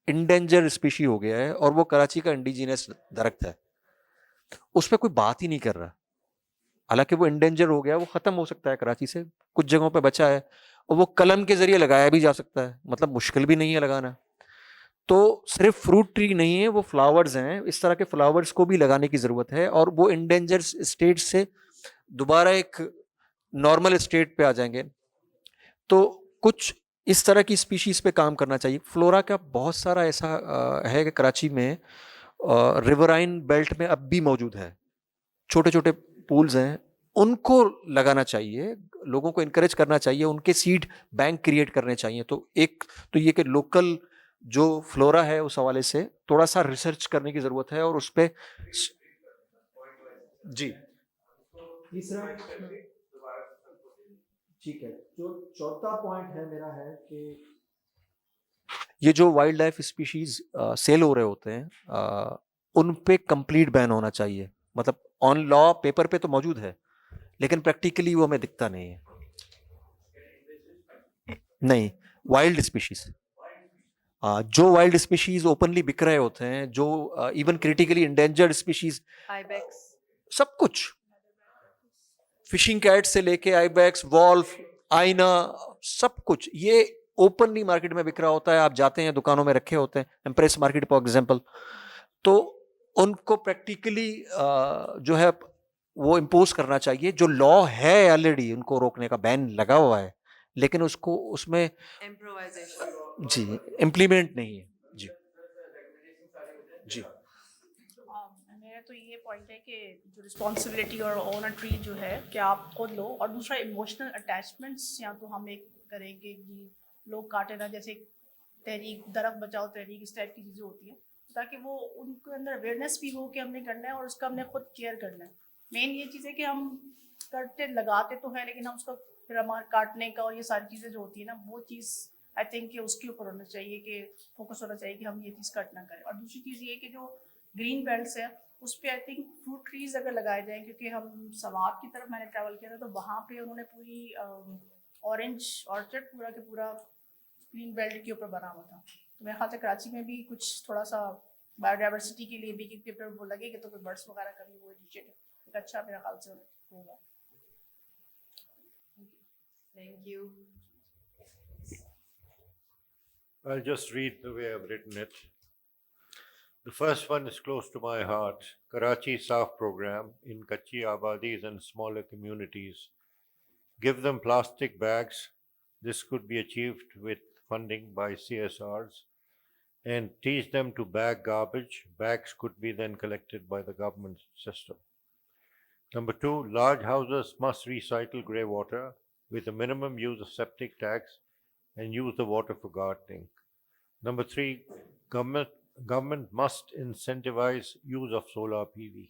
[SPEAKER 5] انڈینجر اسپیشی ہو گیا ہے اور وہ کراچی کا انڈیجینس درخت ہے, اس پہ کوئی بات ہی نہیں کر رہا. حالانکہ وہ انڈینجر ہو گیا, وہ ختم ہو سکتا ہے کراچی سے, کچھ جگہوں پہ بچا ہے, اور وہ قلم کے ذریعے لگایا بھی جا سکتا ہے, مطلب مشکل بھی نہیں ہے لگانا. تو صرف فروٹ ٹری نہیں ہے, وہ فلاورز ہیں, اس طرح کے فلاورز کو بھی لگانے کی ضرورت ہے, اور وہ انڈینجر اسٹیٹ سے دوبارہ ایک نارمل اسٹیٹ پہ آ جائیں گے. تو کچھ اس طرح کی اسپیشیز پہ کام کرنا چاہیے. فلورا کا بہت سارا ایسا ہے کہ کراچی میں ریورائن بیلٹ میں اب بھی موجود ہے, چھوٹے چھوٹے پولز ہیں, ان کو لگانا چاہیے, لوگوں کو انکریج کرنا چاہیے, ان کے سیڈ بینک کریٹ کرنے چاہیے. تو ایک تو یہ کہ لوکل جو فلورا ہے اس حوالے سے تھوڑا سا ریسرچ کرنے کی ضرورت ہے, اور اس پہ جی. تیسرا ٹھیک ہے, جو چوتھا پوائنٹ ہے میرا ہے کہ یہ جو وائلڈ لائف اسپیشیز سیل ہو رہے ہوتے ہیں, ان پہ کمپلیٹ بین ہونا چاہیے. مطلب آن لا پیپر پہ تو موجود ہے, لیکن پریکٹیکلی وہ ہمیں دکھتا نہیں ہے. نہیں, وائلڈ اسپیشیز, جو وائلڈ اسپیشیز اوپنلی بک رہے ہوتے ہیں, جو ایون کریٹیکلی انڈینجرڈ اسپیشیز,
[SPEAKER 1] آئیبیکس,
[SPEAKER 5] سب کچھ, فشنگ کیٹ سے لے کے آئی بیکس, وولف, آئینہ, سب کچھ یہ اوپنلی مارکیٹ میں بک رہا ہوتا ہے. آپ جاتے ہیں دکانوں میں رکھے ہوتے ہیں, امپریس مارکیٹ فار ایگزامپل, تو ان کو پریکٹیکلی جو ہے وہ امپوز کرنا چاہیے. جو لا ہے آلریڈی ان کو روکنے کا, بین لگا ہوا ہے, لیکن اس کو اس میں
[SPEAKER 1] امپرووائزیشن,
[SPEAKER 5] جی امپلیمنٹ نہیں ہے. جی جی
[SPEAKER 4] میرا تو یہ پوائنٹ ہے کہ جو رسپانسبلٹی اور اون ٹری جو ہے کہ آپ خود لو, اور دوسرا ایموشنل اٹیچمنٹس یا تو ہم ایک کریں کہ لوگ کاٹے نہ, جیسے تحریک درخت بچاؤ تحریک, اس ٹائپ کی چیزیں ہوتی ہیں, تاکہ وہ ان کے اندر اویئرنیس بھی ہو کہ ہم نے کرنا ہے اور اس کا ہم نے خود کیئر کرنا ہے. مین یہ چیز ہے کہ ہم کرتے لگاتے تو ہیں, لیکن ہم اس کا پھر ہمارا کاٹنے کا اور یہ ساری چیزیں جو ہوتی ہیں نا, وہ چیز آئی تھنک کہ اس کے اوپر ہونا چاہیے, کہ فوکس ہونا چاہیے کہ ہم یہ چیز کٹ نہ کریں. اور دوسری چیز یہ کہ جو گرین بیلٹس ہے اس پہ آئی تھنک فروٹ ٹریز اگر لگائے جائیں, کیونکہ ہم سوات کی طرف میں نے ٹریول کیا تھا تو وہاں پہ انہوں نے پوری اورنج آرچرڈ پورا کے پورا گرین بیلٹ کے اوپر بنا ہوا تھا. تو میرے خیال سے کراچی میں بھی کچھ تھوڑا سا بایو ڈائیورسٹی کے لیے بھی, کیونکہ وہ لگے گا تو کوئی برڈس وغیرہ کا بھی وہ انیشیٹو ایک اچھا میرے خیال سے ہوگا.
[SPEAKER 1] Thank you.
[SPEAKER 3] I'll just read the way I've written it. The first one is close to my heart. Karachi Saaf program in Kachi Abadis and smaller communities. Give them plastic bags. This could be achieved with funding by CSRs. And teach them to bag garbage. Bags could be then collected by the government system. Number 2, large houses must recycle grey water with a minimum use of septic tanks and use the water for gardening. Number 3, government must incentivize use of solar PV.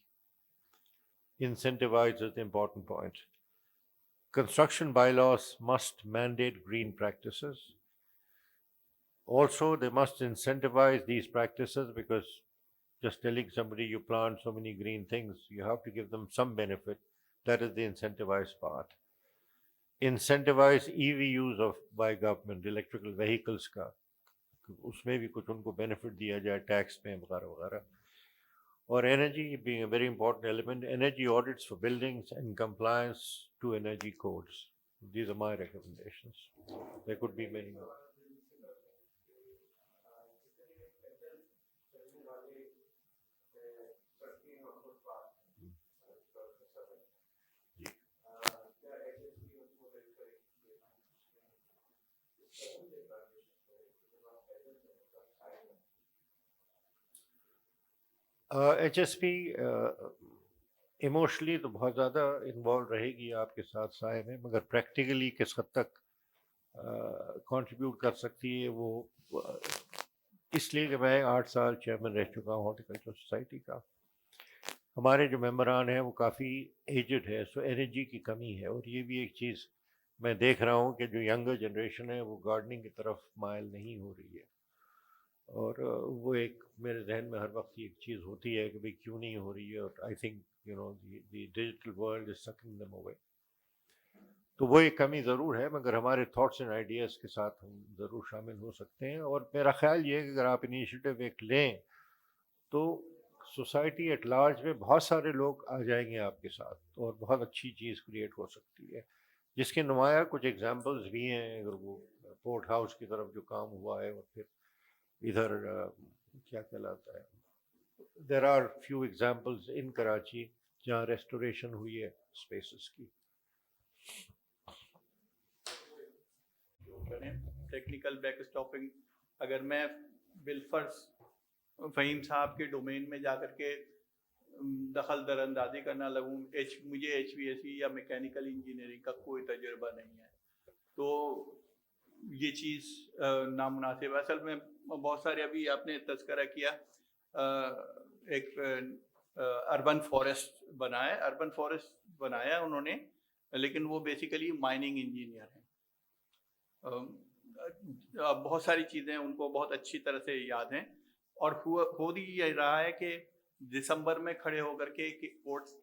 [SPEAKER 3] Incentivize is the important point. Construction bylaws must mandate green practices. Also, they must incentivize these practices, because just telling somebody you plant so many green things, you have to give them some benefit. That is the incentivized part. Incentivize EV use by government, electrical vehicles کا, اس میں بھی کچھ ان کو benefit دیا جائے tax میں وغیرہ وغیرہ. Or energy being a very important element, energy audits for buildings and compliance to energy codes. These are my recommendations. There could be many more. H S P emotionally تو بہت زیادہ involve رہے گی آپ کے ساتھ سائے میں، مگر پریکٹیکلی کس حد تک کنٹریبیوٹ کر سکتی ہے وہ اس لیے کہ میں 8 سال چیئرمین رہ چکا ہوں ہارٹیکلچر سوسائٹی کا. ہمارے جو ممبران ہیں وہ کافی ایجڈ ہے، سو انرجی کی کمی ہے، اور یہ بھی ایک چیز میں دیکھ رہا ہوں کہ جو ینگر جنریشن ہے وہ گارڈننگ کی طرف مائل نہیں ہو رہی ہے، اور وہ ایک میرے ذہن میں ہر وقت ایک چیز ہوتی ہے کہ بھئی کیوں نہیں ہو رہی ہے، اور I think the digital world is sucking them away. تو وہ ایک کمی ضرور ہے، مگر ہمارے تھاٹس اینڈ آئیڈیاز کے ساتھ ہم ضرور شامل ہو سکتے ہیں. اور میرا خیال یہ ہے کہ اگر آپ انیشیٹو ایک لیں تو سوسائٹی ایٹ لارج میں بہت سارے لوگ آ جائیں گے آپ کے ساتھ، اور بہت اچھی چیز کریٹ ہو سکتی ہے، جس کے نمایاں کچھ ایگزامپلز بھی ہیں. اگر وہ پورٹ ہاؤس کی طرف جو کام ہوا ہے، اور پھر ادھر کیا کہلاتا ہے، there are few examples in Karachi جہاں ریسٹوریشن ہوئی ہے اسپیسز کی.
[SPEAKER 6] ٹیکنیکل بیک اسٹاپنگ، اگر میں بالفرض فہیم صاحب کے ڈومین میں جا کر کے دخل در اندازی کرنا لگوں، مجھے ایچ وی ایس سی یا میکینیکل انجینئرنگ کا کوئی تجربہ نہیں ہے، تو یہ چیز نامناسب ہے. اصل میں بہت سارے، ابھی آپ نے تذکرہ کیا، ایک اربن فارسٹ بنایا انہوں نے، لیکن وہ بیسیکلی مائننگ انجینئر ہیں. بہت ساری چیزیں ان کو بہت اچھی طرح سے یاد ہیں، اور خود ہی یہ رہا ہے کہ دسمبر میں کھڑے ہو کر کے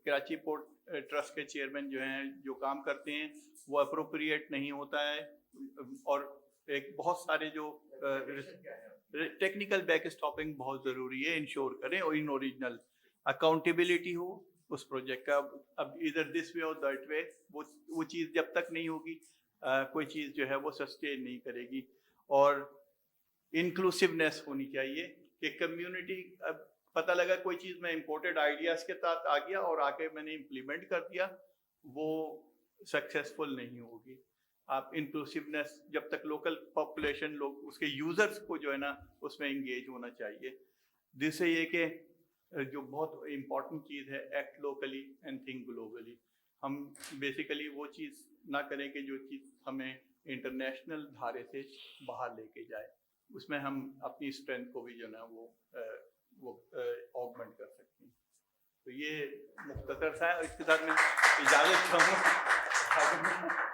[SPEAKER 6] کراچی پورٹ ٹرسٹ کے چیئرمین جو ہیں، جو کام کرتے ہیں وہ اپروپریٹ نہیں ہوتا ہے، اور ایک بہت سارے جو ٹیکنیکل بیک اسٹاپنگ بہت ضروری ہے، انشور کریں، اور ان اوریجنل اکاؤنٹیبلٹی ہو اس پروجیکٹ کا. اب ادھر دس وے اور دیٹ وے، وہ چیز جب تک نہیں ہوگی کوئی چیز جو ہے وہ سسٹین نہیں کرے گی. اور انکلوسیونیس ہونی چاہیے کہ کمیونٹی، پتہ لگا کوئی چیز میں امپورٹڈ آئیڈیاز کے ساتھ آ گیا اور آ کے میں نے امپلیمنٹ کر دیا، وہ سکسیسفل نہیں ہوگی. آپ انکلوسیونیس، جب تک لوکل پاپولیشن، لوگ اس کے یوزرس کو جو ہے نا اس میں انگیج ہونا چاہیے. جس سے یہ کہ جو بہت امپورٹنٹ چیز ہے، act locally and think globally. ہم بیسیکلی وہ چیز نہ کریں کہ جو چیز ہمیں انٹرنیشنل دھارے سے باہر لے کے جائے، اس میں ہم اپنی اسٹرینتھ کو بھی جو ہے نا وہ آگمنٹ کر سکتے ہیں. تو یہ مختصر سا ہے، اس کے ساتھ میں اجازت چاہوں.